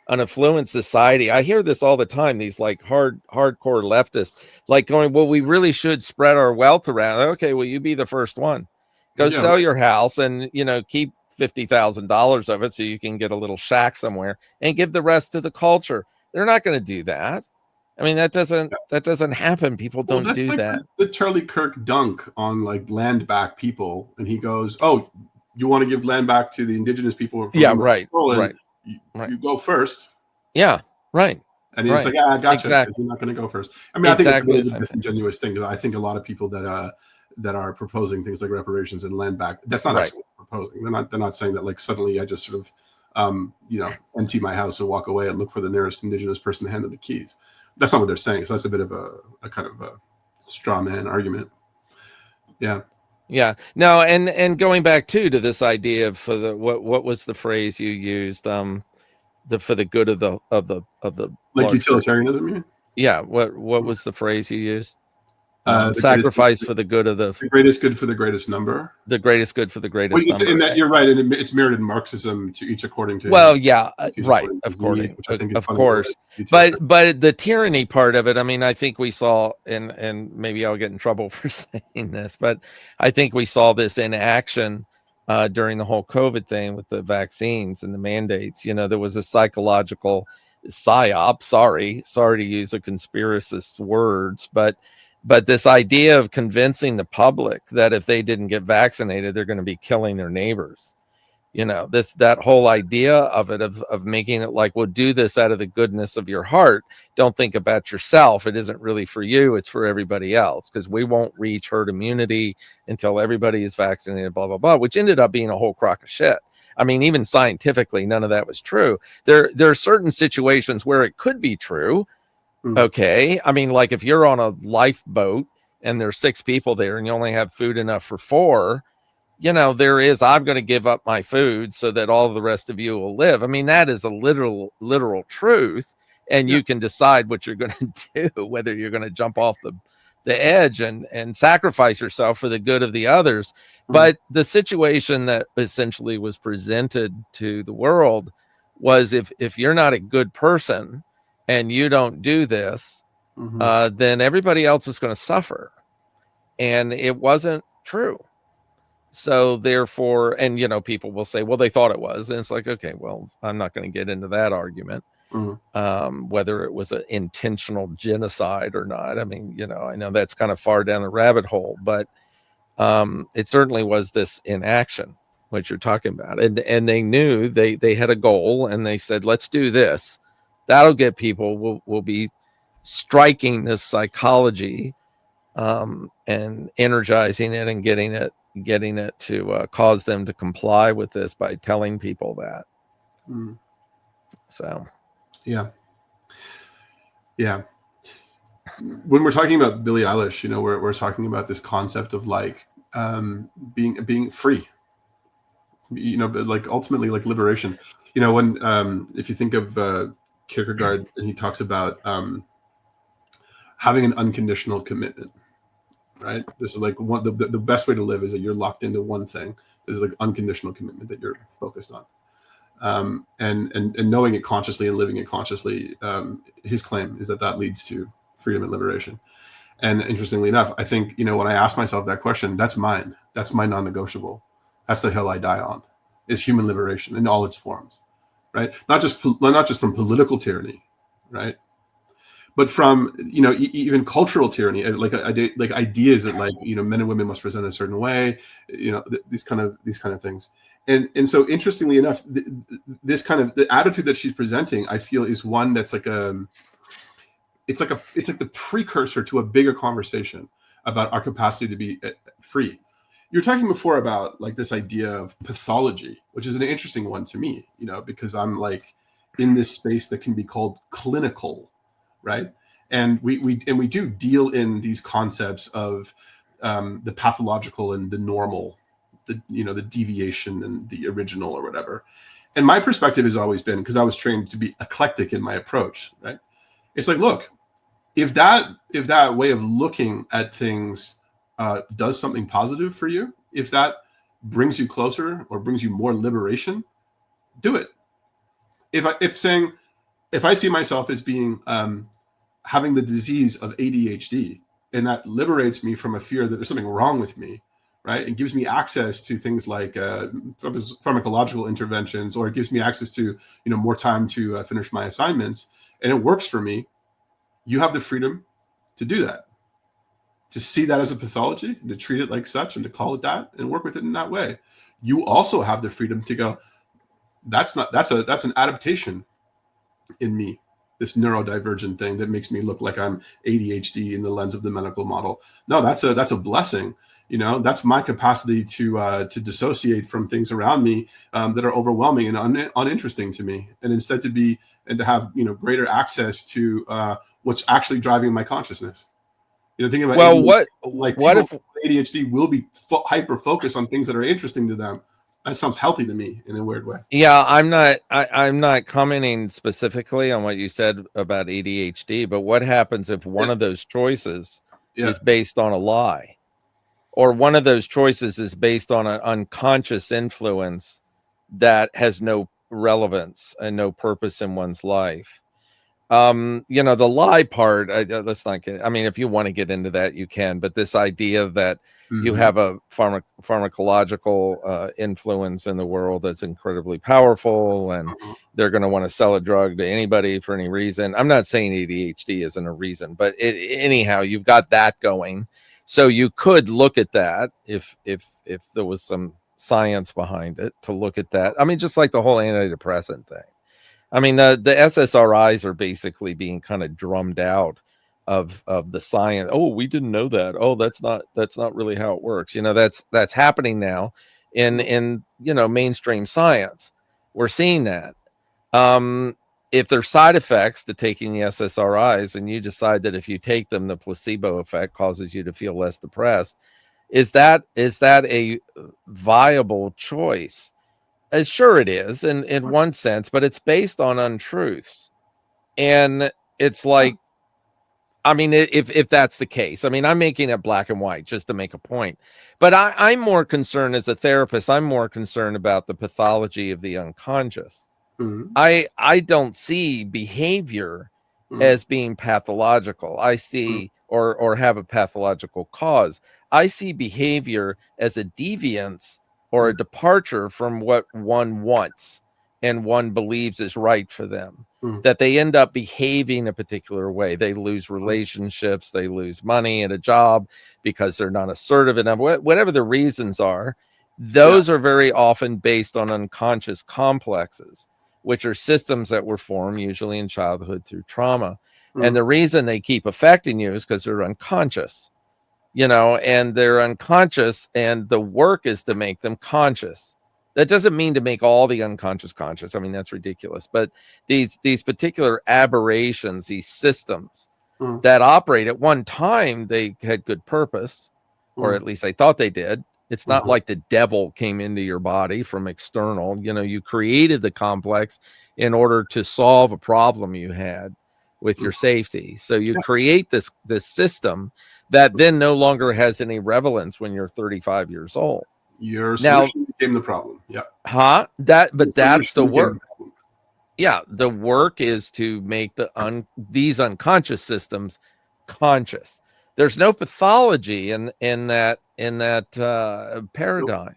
A: an affluent society? I hear this all the time. These like hardcore leftists like going, well, we really should spread our wealth around. Okay, well, you be the first one. Go sell your house and keep $50,000 of it so you can get a little shack somewhere and give the rest to the culture. They're not going to do that. I mean, that doesn't happen. People don't do like that.
B: The Charlie Kirk dunk on like land back people, and he goes, "Oh, you want to give land back to the indigenous people?"
A: Right.
B: You go first.
A: Yeah, right.
B: And he's like, "I gotcha. Exactly. You're not going to go first." I mean, I think it's a disingenuous thing. I think a lot of people that are proposing things like reparations and land back, that's not actually what they're proposing. They're not saying that like suddenly I just sort of empty my house and walk away and look for the nearest indigenous person to hand them the keys. That's not what they're saying. So that's a bit of a kind of a straw man argument. Yeah.
A: No, and going back to this idea of what was the phrase you used? For the good of the
B: like utilitarianism. You mean?
A: Yeah. What was the phrase you used? Sacrifice for the good of the
B: greatest good for the greatest number.
A: The greatest good for the greatest number.
B: In that you're right, and it's mirrored in Marxism to each according to.
A: Well, yeah, right, of course. But the tyranny part of it, I mean, I think we saw, and maybe I'll get in trouble for saying this, but I think we saw this in action during the whole COVID thing with the vaccines and the mandates. There was a psychological psyop. Sorry to use a conspiracist words, but this idea of convincing the public that if they didn't get vaccinated, they're going to be killing their neighbors. That whole idea of it, of making it like, well, do this out of the goodness of your heart. Don't think about yourself. It isn't really for you. It's for everybody else, because we won't reach herd immunity until everybody is vaccinated, blah, blah, blah, which ended up being a whole crock of shit. I mean, even scientifically, none of that was true. There are certain situations where it could be true. Okay. I mean, like if you're on a lifeboat and there's 6 people there and you only have food enough for 4, I'm going to give up my food so that all the rest of you will live. I mean, that is a literal truth. And you can decide what you're going to do, whether you're going to jump off the edge and sacrifice yourself for the good of the others. But the situation that essentially was presented to the world was if you're not a good person and you don't do this, then everybody else is going to suffer. And it wasn't true. So therefore, and people will say, well, they thought it was. And it's like, okay, well, I'm not going to get into that argument, whether it was an intentional genocide or not. I mean, I know that's kind of far down the rabbit hole, but it certainly was this inaction, what you're talking about. And they knew they had a goal, and they said, let's do this. That'll get people, will be striking this psychology and energizing it and getting it to cause them to comply with this by telling people that. So,
B: yeah. When we're talking about Billy Eilish, we're talking about this concept of like being free. But like ultimately like liberation. When if you think of Kierkegaard, and he talks about having an unconditional commitment, right? This is like the best way to live is that you're locked into one thing. This is like unconditional commitment that you're focused on, and knowing it consciously and living it consciously. His claim is that leads to freedom and liberation. And interestingly enough, I think when I ask myself that question, that's mine. That's my non-negotiable. That's the hill I die on. Is human liberation in all its forms. Right, not just from political tyranny, right, but from, you know, even cultural tyranny, like ideas that, like, you know, men and women must present a certain way, you know, these kind of things. And so interestingly enough, this kind of the attitude that she's presenting, I feel, is one that's like it's like the precursor to a bigger conversation about our capacity to be free. You were talking before about like this idea of pathology, which is an interesting one to me, you know, because I'm like in this space that can be called clinical, right? And we do deal in these concepts of the pathological and the normal, the, you know, the deviation and the original or whatever. And my perspective has always been, because I was trained to be eclectic in my approach, right? It's like, look, if that way of looking at things does something positive for you, if that brings you closer or brings you more liberation, do it. If I see myself as being having the disease of ADHD, and that liberates me from a fear that there's something wrong with me, right? It gives me access to things like pharmacological interventions, or it gives me access to, you know, more time to finish my assignments, and it works for me. You have the freedom to do that, to see that as a pathology, to treat it like such, and to call it that, and work with it in that way. You also have the freedom to go, that's an adaptation in me, this neurodivergent thing that makes me look like I'm ADHD in the lens of the medical model. No, that's a blessing. You know, that's my capacity to dissociate from things around me that are overwhelming and uninteresting to me, and instead to have, you know, greater access to what's actually driving my consciousness. You know, thinking about ADHD, if ADHD will be hyper focused on things that are interesting to them. That sounds healthy to me in a weird way.
A: Yeah, I'm not commenting specifically on what you said about ADHD, but what happens if one of those choices is based on a lie, or one of those choices is based on an unconscious influence that has no relevance and no purpose in one's life? You know, the lie part, let's not get, I mean, if you want to get into that, you can, but this idea that you have a pharmacological influence in the world that's incredibly powerful, and they're going to want to sell a drug to anybody for any reason. I'm not saying ADHD isn't a reason, but anyhow, you've got that going. So you could look at that if there was some science behind it, to look at that. I mean, just like the whole antidepressant thing. I mean, the SSRIs are basically being kind of drummed out of the science. Oh, we didn't know that. Oh, that's not really how it works. You know, that's happening now in you know, mainstream science. We're seeing that. If there's side effects to taking the SSRIs, and you decide that if you take them, the placebo effect causes you to feel less depressed, is that a viable choice? Sure it is, in one sense, but it's based on untruths. And it's like, I mean, if that's the case, I mean, I'm making it black and white just to make a point. But I'm more concerned as a therapist, I'm more concerned about the pathology of the unconscious. I don't see behavior as being pathological. I see, or have a pathological cause. I see behavior as a deviance or a departure from what one wants and one believes is right for them, that they end up behaving a particular way. They lose relationships, they lose money at a job because they're not assertive enough, whatever the reasons are. Those are very often based on unconscious complexes, which are systems that were formed usually in childhood through trauma. And the reason they keep affecting you is because they're unconscious. You know, and they're unconscious, and the work is to make them conscious. That doesn't mean to make all the unconscious conscious. I mean, that's ridiculous. But these particular aberrations, these systems that operate at one time, they had good purpose, or at least they thought they did. It's not like the devil came into your body from external. You know, you created the complex in order to solve a problem you had with your safety. So you create this system that then no longer has any relevance when you're 35 years old.
B: Your solution became the problem.
A: But that's the work. Yeah, the work is to make these unconscious systems conscious. There's no pathology in that paradigm.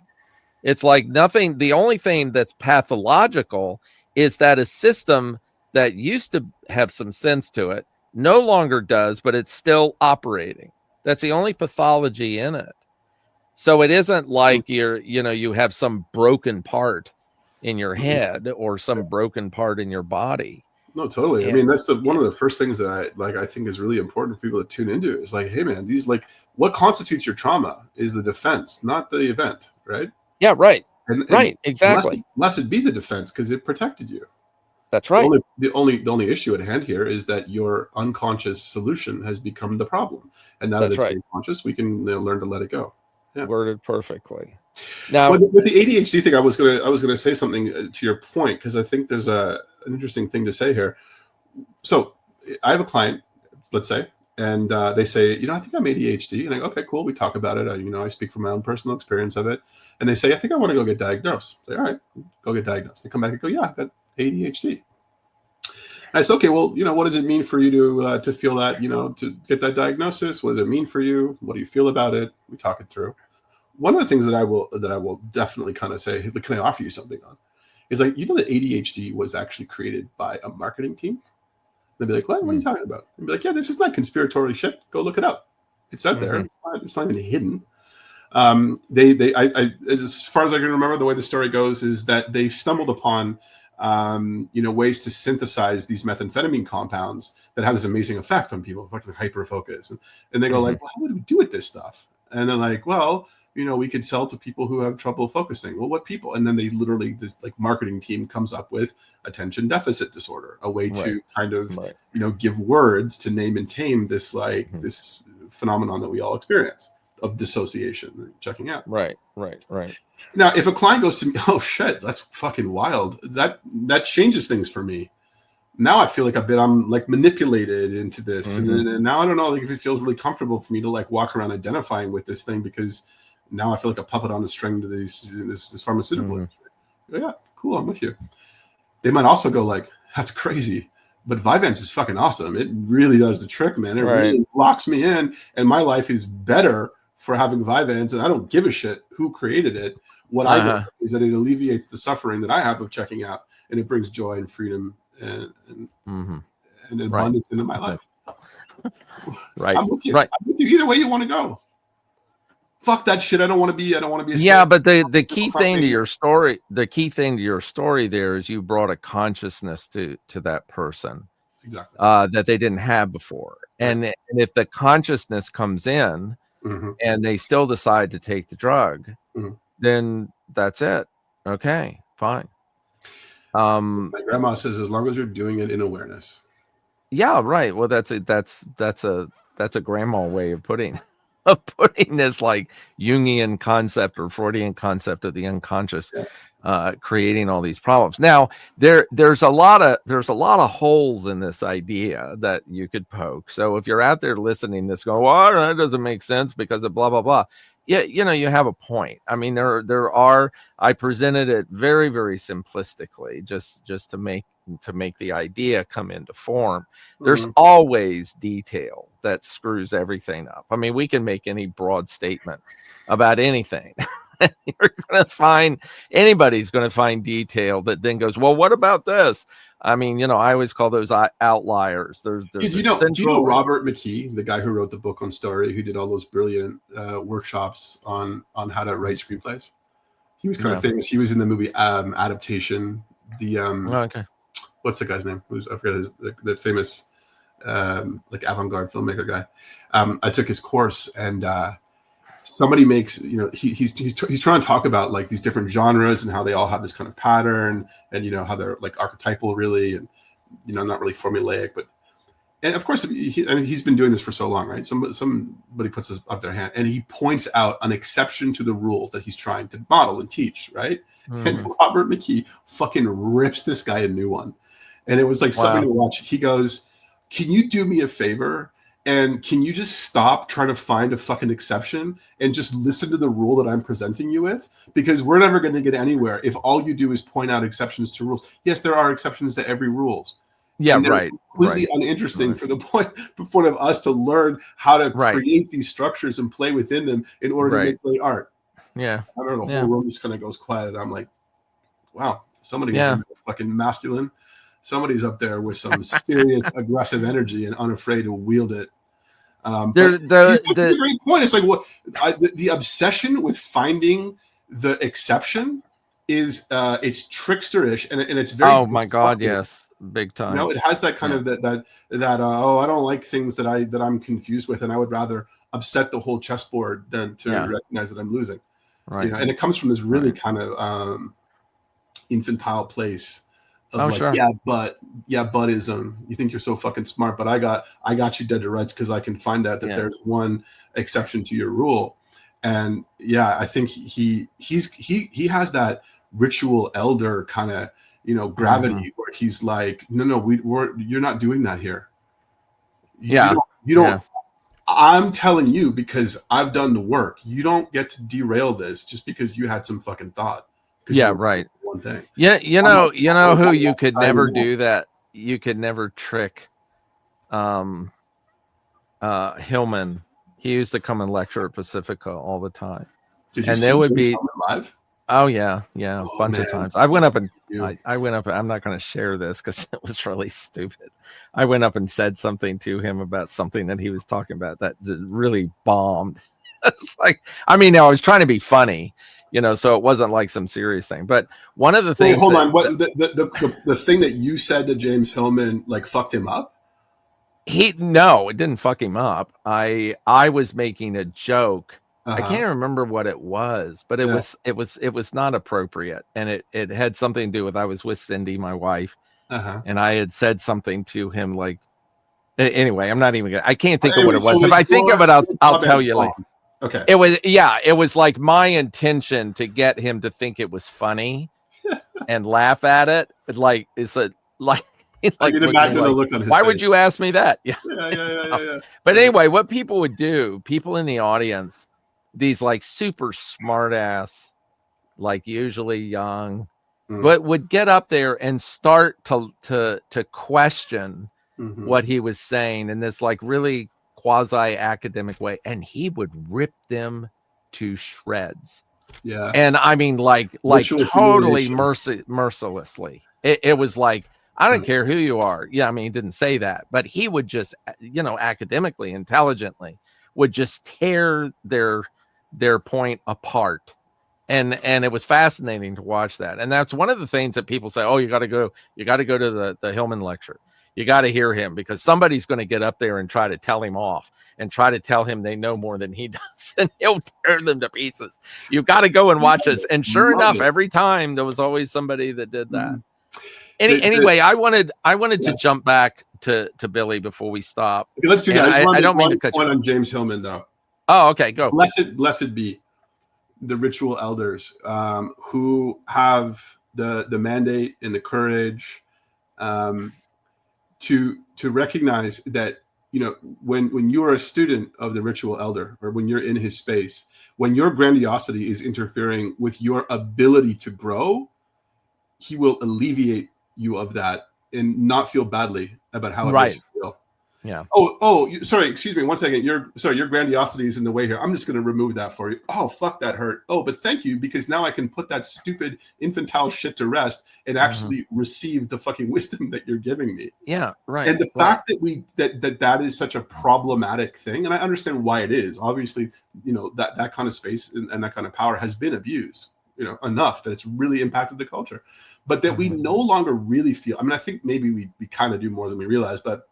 A: It's like nothing. The only thing that's pathological is that a system that used to have some sense to it no longer does, but it's still operating. That's the only pathology in it. So it isn't like you have some broken part in your head or some broken part in your body.
B: No, totally. I mean, that's one of the first things that I think is really important for people to tune into is like, hey man, what constitutes your trauma is the defense, not the event, right?
A: Yeah, right.
B: And
A: right, exactly.
B: Unless it be the defense because it protected you.
A: That's right.
B: The only issue at hand here is that your unconscious solution has become the problem, and now that it's unconscious, we can learn to let it go. Yeah.
A: Worded perfectly. Now,
B: with the ADHD thing, I was gonna say something to your point because I think there's an interesting thing to say here. So I have a client, let's say, and they say, I think I'm ADHD, and I go, okay, cool. We talk about it. I speak from my own personal experience of it, and they say, I think I want to go get diagnosed. I say, all right, go get diagnosed. They come back and go, yeah, I've got ADHD. And I said, okay, well, what does it mean for you to feel that, to get that diagnosis? What does it mean for you? What do you feel about it? We talk it through. One of the things that I will definitely kind of say, can I offer you something on? Is like, that ADHD was actually created by a marketing team. They'd be like, what are you talking about? And be like, yeah, this is not conspiratorial shit. Go look it up. It's out there. It's not even hidden. As far as I can remember, the way the story goes is that they stumbled upon ways to synthesize these methamphetamine compounds that have this amazing effect on people, fucking hyper focus. And they go like, well, what do we do with this stuff? And they're like, well, we could sell to people who have trouble focusing. Well, what people? And then they literally, this like marketing team comes up with attention deficit disorder, a way to kind of, give words to name and tame this this phenomenon that we all experience of dissociation and checking out.
A: Right.
B: Now, if a client goes to me, oh shit, that's fucking wild. That changes things for me. Now I feel like I'm like manipulated into this. And now I don't know if it feels really comfortable for me to like walk around identifying with this thing because now I feel like a puppet on a string to this pharmaceutical. Yeah, cool. I'm with you. They might also go like, that's crazy. But Vyvanse is fucking awesome. It really does the trick, man. It really locks me in. And my life is better for having Vyvanse. And I don't give a shit who created it. What I know is that it alleviates the suffering that I have of checking out. And it brings joy and freedom and abundance into my life. I'm with you. I'm with you either way you want to go. Fuck that shit. I don't want to be a
A: slave. But the key thing to your story, there is you brought a consciousness to that person.
B: Exactly.
A: That they didn't have before. And if the consciousness comes in and they still decide to take the drug, then that's it. Okay, fine.
B: My grandma says, as long as you're doing it in awareness.
A: Yeah, right. Well, that's a grandma way of putting this like Jungian concept or Freudian concept of the unconscious, creating all these problems. Now, there's a lot of holes in this idea that you could poke. So if you're out there listening, this go, well, that doesn't make sense because of blah blah blah. Yeah, you have a point. I mean, there are. I presented it very very simplistically, just to make the idea come into form. There's always detail that screws everything up. I mean, we can make any broad statement about anything. Anybody's going to find detail that then goes, well, what about this? I mean, I always call those outliers. There's
B: do you know Robert McKee, the guy who wrote the book on story, who did all those brilliant workshops on how to write screenplays? He was kind of famous. He was in the movie Adaptation. What's the guy's name? I forget the famous like avant-garde filmmaker guy. I took his course and somebody makes, he's trying to talk about like these different genres and how they all have this kind of pattern and how they're like archetypal really and not really formulaic, and of course he's been doing this for so long, right? Somebody puts this up their hand and he points out an exception to the rule that he's trying to model and teach, right? And Robert McKee fucking rips this guy a new one. And it was like something to watch. He goes, can you do me a favor? And can you just stop trying to find a fucking exception and just listen to the rule that I'm presenting you with? Because we're never going to get anywhere if all you do is point out exceptions to rules. Yes, there are exceptions to every rules.
A: Yeah,
B: completely uninteresting for the point of us to learn how to create these structures and play within them in order to make great art.
A: Yeah.
B: I don't know. The whole room just kind of goes quiet. I'm like, wow, somebody who's fucking masculine somebody's up there with some serious aggressive energy and unafraid to wield it.
A: The
B: a great point. It's like the obsession with finding the exception is it's tricksterish and it's very.
A: Oh my God, yes, big time.
B: You know, it has that kind of that oh, I don't like things that I'm confused with, and I would rather upset the whole chessboard than to recognize that I'm losing.
A: Right.
B: You know, and it comes from this really kind of infantile place of
A: sure.
B: budism. You think you're so fucking smart, but I got you dead to rights because I can find out that there's one exception to your rule. And I think he has that ritual elder kind of, you know, gravity where he's like, no, you're not doing that here. You don't. I'm telling you because I've done the work. You don't get to derail this just because you had some fucking thought.
A: Yeah, right.
B: One thing.
A: Yeah, you know who you could never do that. You could never trick. Hillman. He used to come and lecture at Pacifica all the time.
B: Did you see there would be live?
A: Oh yeah, a bunch of times. I went up and I'm not going to share this because it was really stupid. I went up and said something to him about something that he was talking about that really bombed. It's like, I mean, I was trying to be funny, you know, so it wasn't like some serious thing. But one of the things.
B: Hold on, what the thing that you said to James Hillman like fucked him up?
A: No, it didn't fuck him up. I was making a joke. I can't remember what it was, but it was not appropriate, and it had something to do with I was with Cindy, my wife, and I had said something to him like. Anyway, I'm not even gonna. I can't think of what it was. If I think of it, I'll tell you later.
B: Okay.
A: It was like my intention to get him to think it was funny, and laugh at it. Like it's a like.
B: I can imagine the look on his face.
A: Why would you ask me that? Yeah. But anyway, what people would do, people in the audience, these like super smart ass, like usually young, but would get up there and start to question what he was saying in this like really quasi academic way, and he would rip them to shreds.
B: Yeah.
A: And I mean like totally mercilessly. It was like, I don't care who you are. Yeah, I mean, he didn't say that, but he would just, you know, academically, intelligently, would just tear their point apart. And it was fascinating to watch that. And that's one of the things that people say, oh, you got to go to the Hillman lecture. You got to hear him because somebody's going to get up there and try to tell him off and try to tell him they know more than he does, and he'll tear them to pieces. You've got to go and watch this. And sure enough, every time there was always somebody that did that. Anyway, I wanted to jump back to Billy before we stop.
B: Okay, let's do that.
A: I don't mean to cut you
B: on James Hillman though.
A: Oh, okay, go.
B: Blessed be the ritual elders who have the mandate and the courage to recognize that, you know, when you are a student of the ritual elder, or when you're in his space, when your grandiosity is interfering with your ability to grow, he will alleviate you of that and not feel badly about how it makes you feel.
A: Yeah.
B: Sorry, excuse me, 1 second. Your grandiosity is in the way here. I'm just going to remove that for you. Oh, fuck, that hurt. Oh, but thank you, because now I can put that stupid infantile shit to rest and actually receive the fucking wisdom that you're giving me.
A: Yeah, right.
B: And the fact that that is such a problematic thing, and I understand why it is. Obviously, you know, that kind of space and that kind of power has been abused, you know, enough that it's really impacted the culture, but that we no longer really feel. I mean, I think maybe we kind of do more than we realize, but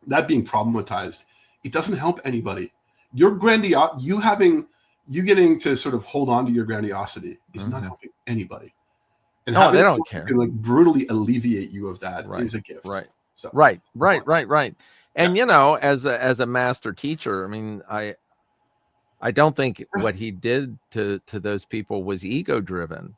B: that being problematized, it doesn't help anybody. Your you getting to sort of hold on to your grandiosity is not helping anybody. And
A: they don't care.
B: Can like brutally alleviate you of that is a gift.
A: Right.
B: So,
A: right. And you know, as a master teacher, I mean, I don't think what he did to those people was ego driven.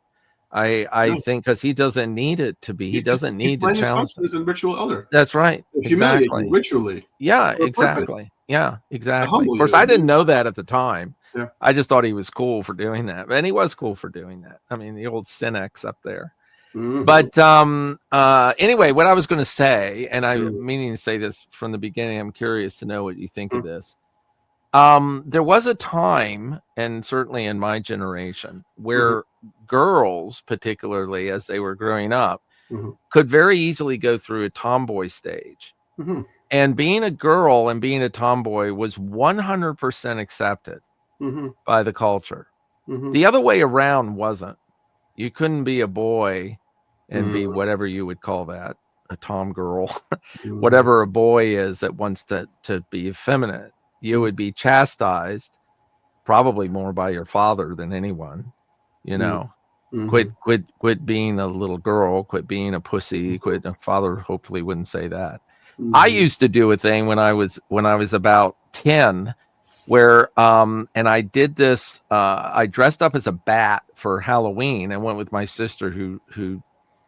A: I think because he doesn't need it to be. He doesn't need to challenge
B: as a ritual elder.
A: That's right.
B: Exactly. Ritually.
A: Yeah, exactly. Yeah, exactly. Of course, I didn't know that at the time.
B: Yeah.
A: I just thought he was cool for doing that. And he was cool for doing that. I mean, the old Cynics up there. But anyway, what I was going to say, and I'm meaning to say this from the beginning, I'm curious to know what you think of this. There was a time, and certainly in my generation, where girls, particularly as they were growing up, could very easily go through a tomboy stage. And being a girl and being a tomboy was 100% accepted by the culture. The other way around wasn't. You couldn't be a boy and be whatever you would call that, a tom girl, whatever a boy is that wants to be effeminate. You would be chastised, probably more by your father than anyone, you know. Quit being a little girl, quit being a pussy, quit. A father hopefully wouldn't say that. I used to do a thing when I was about 10 where and I did this, I dressed up as a bat for Halloween and went with my sister who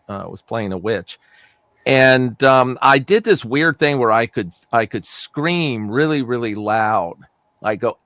A: was playing a witch. And I did this weird thing where I could scream really, really loud. I go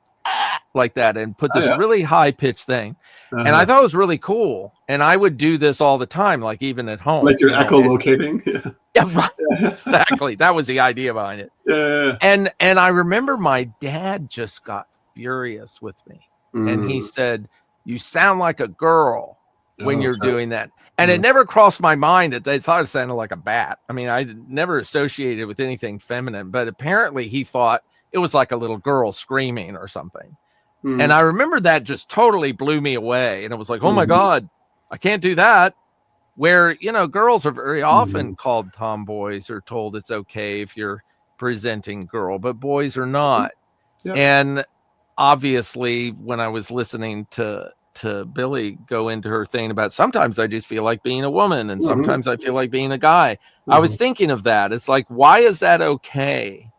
A: like that and put this really high pitched thing. And I thought it was really cool. And I would do this all the time, like even at home.
B: Like you're echolocating.
A: Yeah, right. Exactly. That was the idea behind it.
B: Yeah.
A: And I remember my dad just got furious with me. And he said, "You sound like a girl when you're doing that." And it never crossed my mind that they thought it sounded like a bat. I mean, I never associated with anything feminine, but apparently he thought it was like a little girl screaming or something. And I remember that just totally blew me away. And it was like, oh my God, I can't do that. Where, you know, girls are very often called tomboys or told it's okay if you're presenting girl, but boys are not. And obviously, when I was listening to Billy go into her thing about sometimes I just feel like being a woman and sometimes I feel like being a guy, I was thinking of that. It's like, why is that okay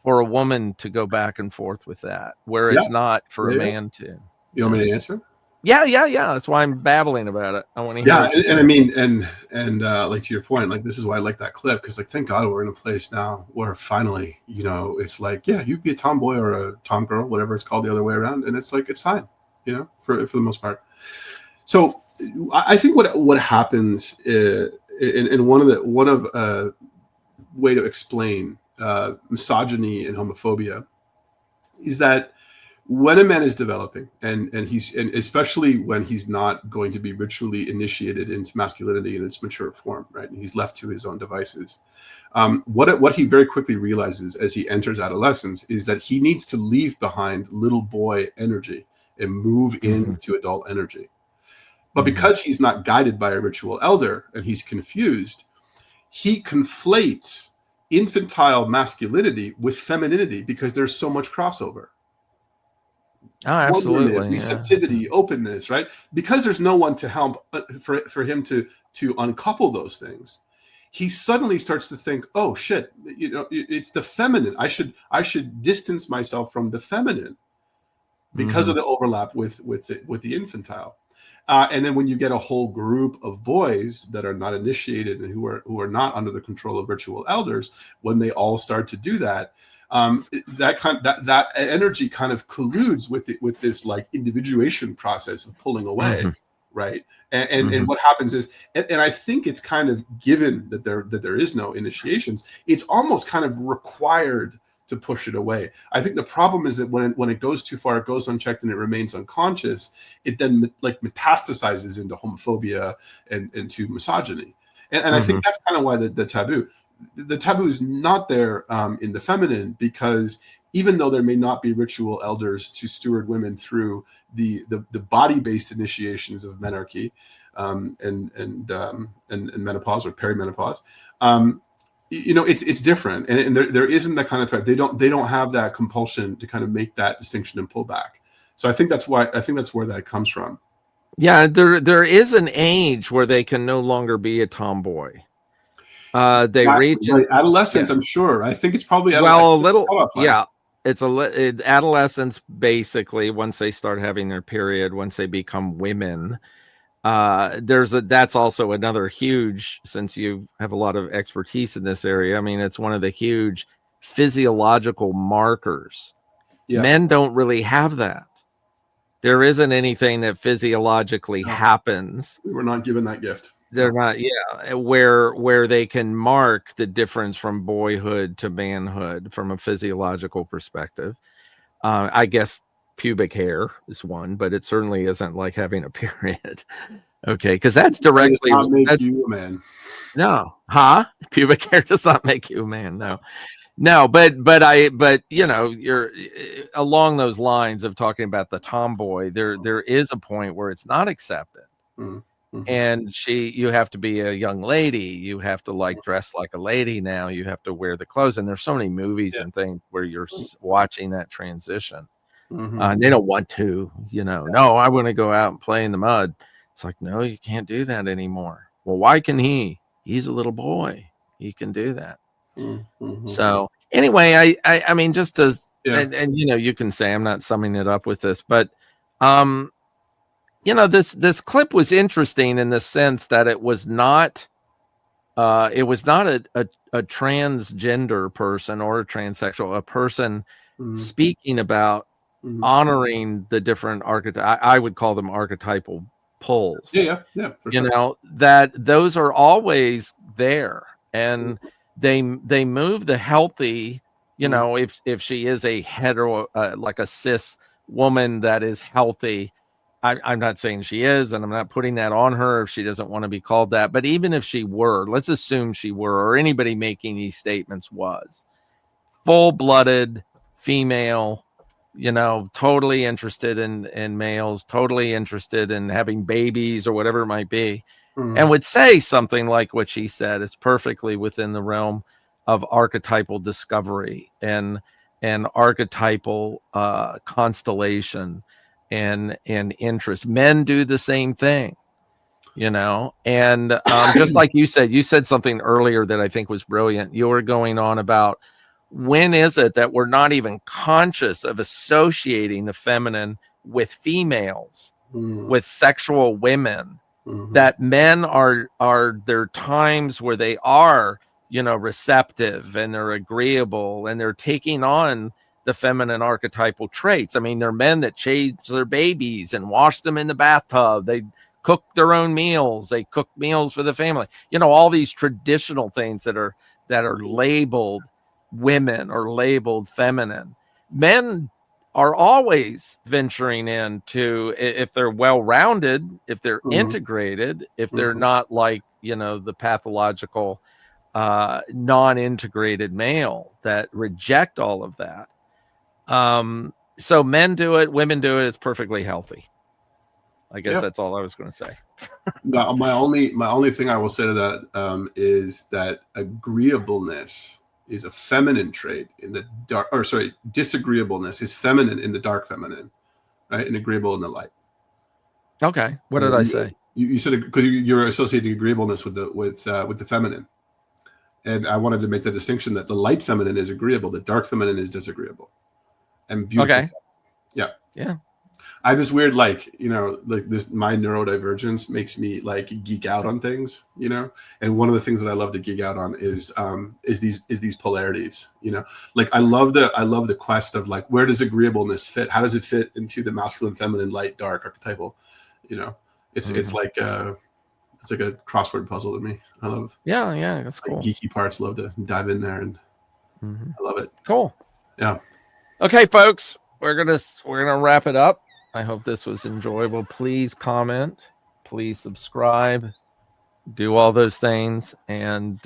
A: for a woman to go back and forth with that, where it's not for a man to?
B: You want me to answer?
A: Yeah. That's why I'm babbling about it. I want to hear.
B: Yeah, and I mean, and like to your point, like this is why I like that clip, because like thank God we're in a place now where finally, you know, it's like, yeah, you can be a tomboy or a tom girl, whatever it's called the other way around, and it's like it's fine, you know, for the most part. So I think what happens in one of way to explain misogyny and homophobia is that when a man is developing and especially when he's not going to be ritually initiated into masculinity in its mature form, right, and he's left to his own devices, what he very quickly realizes as he enters adolescence is that he needs to leave behind little boy energy and move into adult energy. But because he's not guided by a ritual elder and he's confused, he conflates infantile masculinity with femininity because there's so much crossover.
A: Oh, absolutely.
B: Receptivity, openness, right? Because there's no one to help for him to uncouple those things. He suddenly starts to think, oh shit, you know, it's the feminine. I should distance myself from the feminine because of the overlap with the infantile. And then when you get a whole group of boys that are not initiated and who are not under the control of ritual elders, when they all start to do that, that energy kind of colludes with this like individuation process of pulling away, right? And what happens is, and I think it's kind of given that there is no initiations, it's almost kind of required to push it away. I think the problem is that when it goes too far, it goes unchecked and it remains unconscious, it then like metastasizes into homophobia and to misogyny. And I think that's kind of why the taboo is not there in the feminine, because even though there may not be ritual elders to steward women through the body-based initiations of menarche and menopause or perimenopause, you know, it's different, and there isn't that kind of threat. They don't have that compulsion to kind of make that distinction and pull back. So I think that's where that comes from.
A: Yeah, there is an age where they can no longer be a tomboy. They reach
B: adolescence. I'm sure. I think it's probably
A: it's adolescence basically. Once they start having their period, once they become women. That's also another huge, since you have a lot of expertise in this area. I mean, it's one of the huge physiological markers. Men don't really have that. There isn't anything that physiologically happens.
B: We were not given that gift.
A: They're not, where they can mark the difference from boyhood to manhood from a physiological perspective. I guess pubic hair is one, but it certainly isn't like having a period. Okay, because that's directly
B: make you a man.
A: No, pubic hair does not make you a man. No, but you know, you're along those lines of talking about the tomboy. There is a point where it's not accepted. And you have to be a young lady. You have to like dress like a lady now. You have to wear the clothes. And there's so many movies and things where you're watching that transition. They don't want to, you know, no, I want to go out and play in the mud. It's like, no, you can't do that anymore. Well, why can he? He's a little boy. He can do that. So anyway, I mean, just as, and you know, you can say, I'm not summing it up with this, but, you know, this clip was interesting in the sense that it was not a transgender person or a transsexual, a person speaking about honoring the different I would call them archetypal pulls.
B: Yeah.
A: You know, that those are always there, and they move the healthy, you know, if she is a hetero, like a cis woman that is healthy. I'm not saying she is, and I'm not putting that on her if she doesn't want to be called that. But even if she were, let's assume she were, or anybody making these statements was full-blooded female, you know, totally interested in males, totally interested in having babies or whatever it might be, and would say something like what she said. It's perfectly within the realm of archetypal discovery and archetypal constellation and interest. Men do the same thing, you know, and just like you said something earlier that I think was brilliant. You were going on about, when is it that we're not even conscious of associating the feminine with females, with sexual women, that men are there times where they are, you know, receptive and they're agreeable and they're taking on the feminine archetypal traits. I mean, they're men that change their babies and wash them in the bathtub. They cook their own meals. They cook meals for the family. You know, all these traditional things that are labeled women or labeled feminine. Men are always venturing into, if they're well-rounded, if they're integrated, if they're not like, you know, the pathological non-integrated male that reject all of that. So men do it, women do it. It's perfectly healthy. I guess that's all I was going to say.
B: My only thing I will say to that is that agreeableness is a feminine trait in the dark, or sorry, disagreeableness is feminine in the dark feminine, right? And agreeable in the light.
A: Okay. What did I say?
B: You said, because you're associating agreeableness with the feminine. And I wanted to make the distinction that the light feminine is agreeable, the dark feminine is disagreeable. And beautiful.
A: Okay.
B: Yeah. I have this weird, like, you know, like this, my neurodivergence makes me like geek out on things, you know? And one of the things that I love to geek out on is these polarities, you know? Like I love the quest of like, where does agreeableness fit? How does it fit into the masculine, feminine, light, dark archetypal? You know, it's like a crossword puzzle to me. I love.
A: Yeah, that's cool.
B: Like geeky parts, love to dive in there, and I love it.
A: Cool.
B: Yeah.
A: Okay, folks, we're gonna wrap it up. I hope this was enjoyable. Please comment, please subscribe, do all those things, and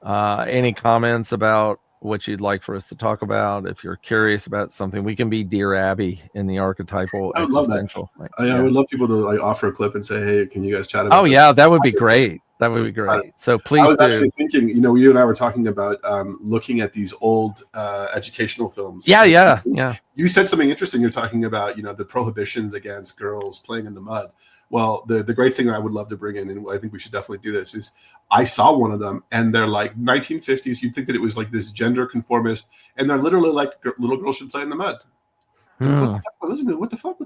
A: any comments about what you'd like for us to talk about. If you're curious about something, we can be Dear Abby in the archetypal existential.
B: I would love people to like offer a clip and say, hey, can you guys chat about this?
A: Yeah, that would be great. That would be great. So please. I was
B: actually thinking, you know, you and I were talking about looking at these old educational films.
A: Yeah.
B: You said something interesting. You're talking about, you know, the prohibitions against girls playing in the mud. Well, the great thing I would love to bring in, and I think we should definitely do this, is I saw one of them, and they're like 1950s. You'd think that it was like this gender conformist, and they're literally like little girls should play in the mud. What the fuck?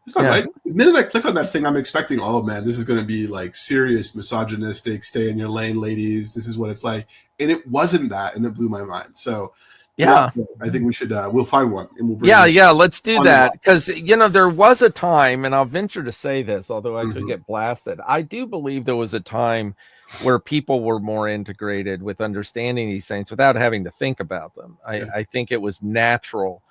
B: It's not right. The minute I click on that thing, I'm expecting, oh man, this is going to be like serious misogynistic, stay in your lane, ladies. This is what it's like. And it wasn't that, and it blew my mind. So I think we should, we'll find one. And we'll bring
A: let's do that. Because, you know, there was a time, and I'll venture to say this, although I could get blasted. I do believe there was a time where people were more integrated with understanding these things without having to think about them. I think it was natural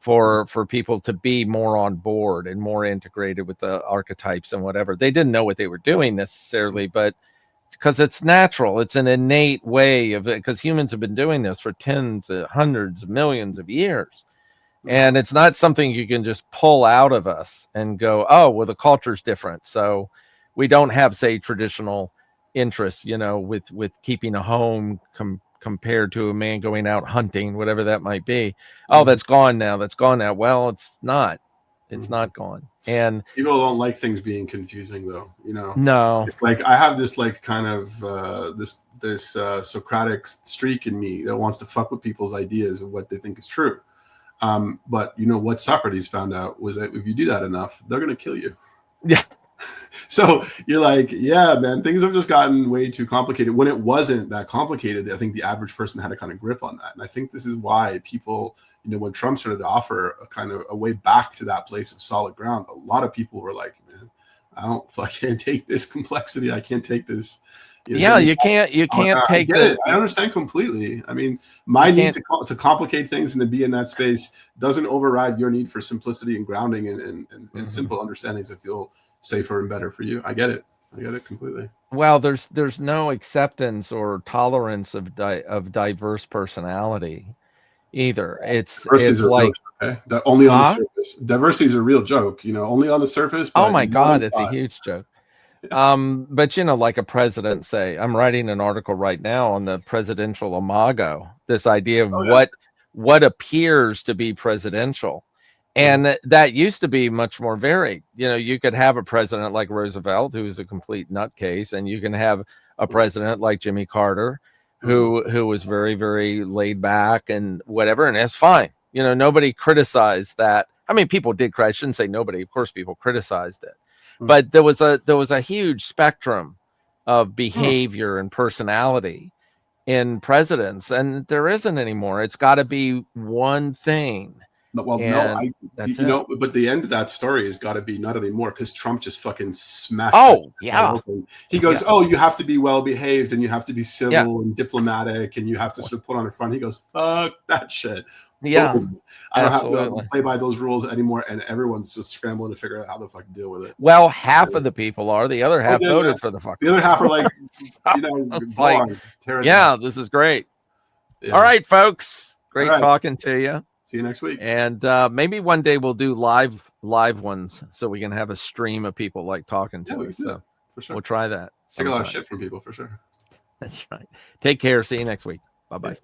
A: for people to be more on board and more integrated with the archetypes and whatever. They didn't know what they were doing necessarily, but because it's natural, it's an innate way of it, because humans have been doing this for tens of hundreds of millions of years. And it's not something you can just pull out of us and go, oh, well, the culture's different, so we don't have, say, traditional interests, with keeping a home compared to a man going out hunting, whatever that might be. Oh, that's gone now. Well, it's not. It's not gone. And
B: people don't like things being confusing, though.
A: No,
B: it's like I have this like kind of this Socratic streak in me that wants to fuck with people's ideas of what they think is true. But what Socrates found out was that if you do that enough, they're gonna kill you.
A: Yeah.
B: So you're like, yeah, man, things have just gotten way too complicated. When it wasn't that complicated, I think the average person had a kind of grip on that. And I think this is why people, when Trump started to offer a kind of a way back to that place of solid ground, a lot of people were like, man, I can't take this complexity. I can't take this.
A: You can't take
B: it. I understand completely. I mean, my need to complicate things and to be in that space doesn't override your need for simplicity and grounding and simple understandings that feel safer and better for you. I get it completely.
A: Well, there's no acceptance or tolerance of diverse personality either. It's like
B: that only on the surface. Diversity is a real joke, only on the surface.
A: Oh my God, it's a huge joke. But like a president, say, I'm writing an article right now on the presidential imago, this idea of what appears to be presidential. And that used to be much more varied. You could have a president like Roosevelt, who's a complete nutcase, and you can have a president like Jimmy Carter, who was very, very laid back and whatever, and that's fine. Nobody criticized that. I mean, people did criticize. I shouldn't say nobody. Of course, people criticized it, but there was a huge spectrum of behavior and personality in presidents, and there isn't anymore. It's got to be one thing.
B: Well, but the end of that story has got to be not anymore, because Trump just fucking smashed.
A: Oh, yeah.
B: He goes, oh, you have to be well behaved and you have to be civil and diplomatic and you have to sort of put on a front. He goes, fuck that shit.
A: Yeah,
B: I don't have to play by those rules anymore, and everyone's just scrambling to figure out how the fuck to deal with it.
A: Well, half of the people are. The other half voted for the fuck.
B: The other half are like,
A: this is great. Yeah. All right, folks. Great talking to you.
B: See you next week.
A: And maybe one day we'll do live ones, so we can have a stream of people like talking to us. So
B: for sure.
A: We'll try that.
B: Take a lot of shit from people for sure.
A: That's right. Take care. See you next week. Bye-bye.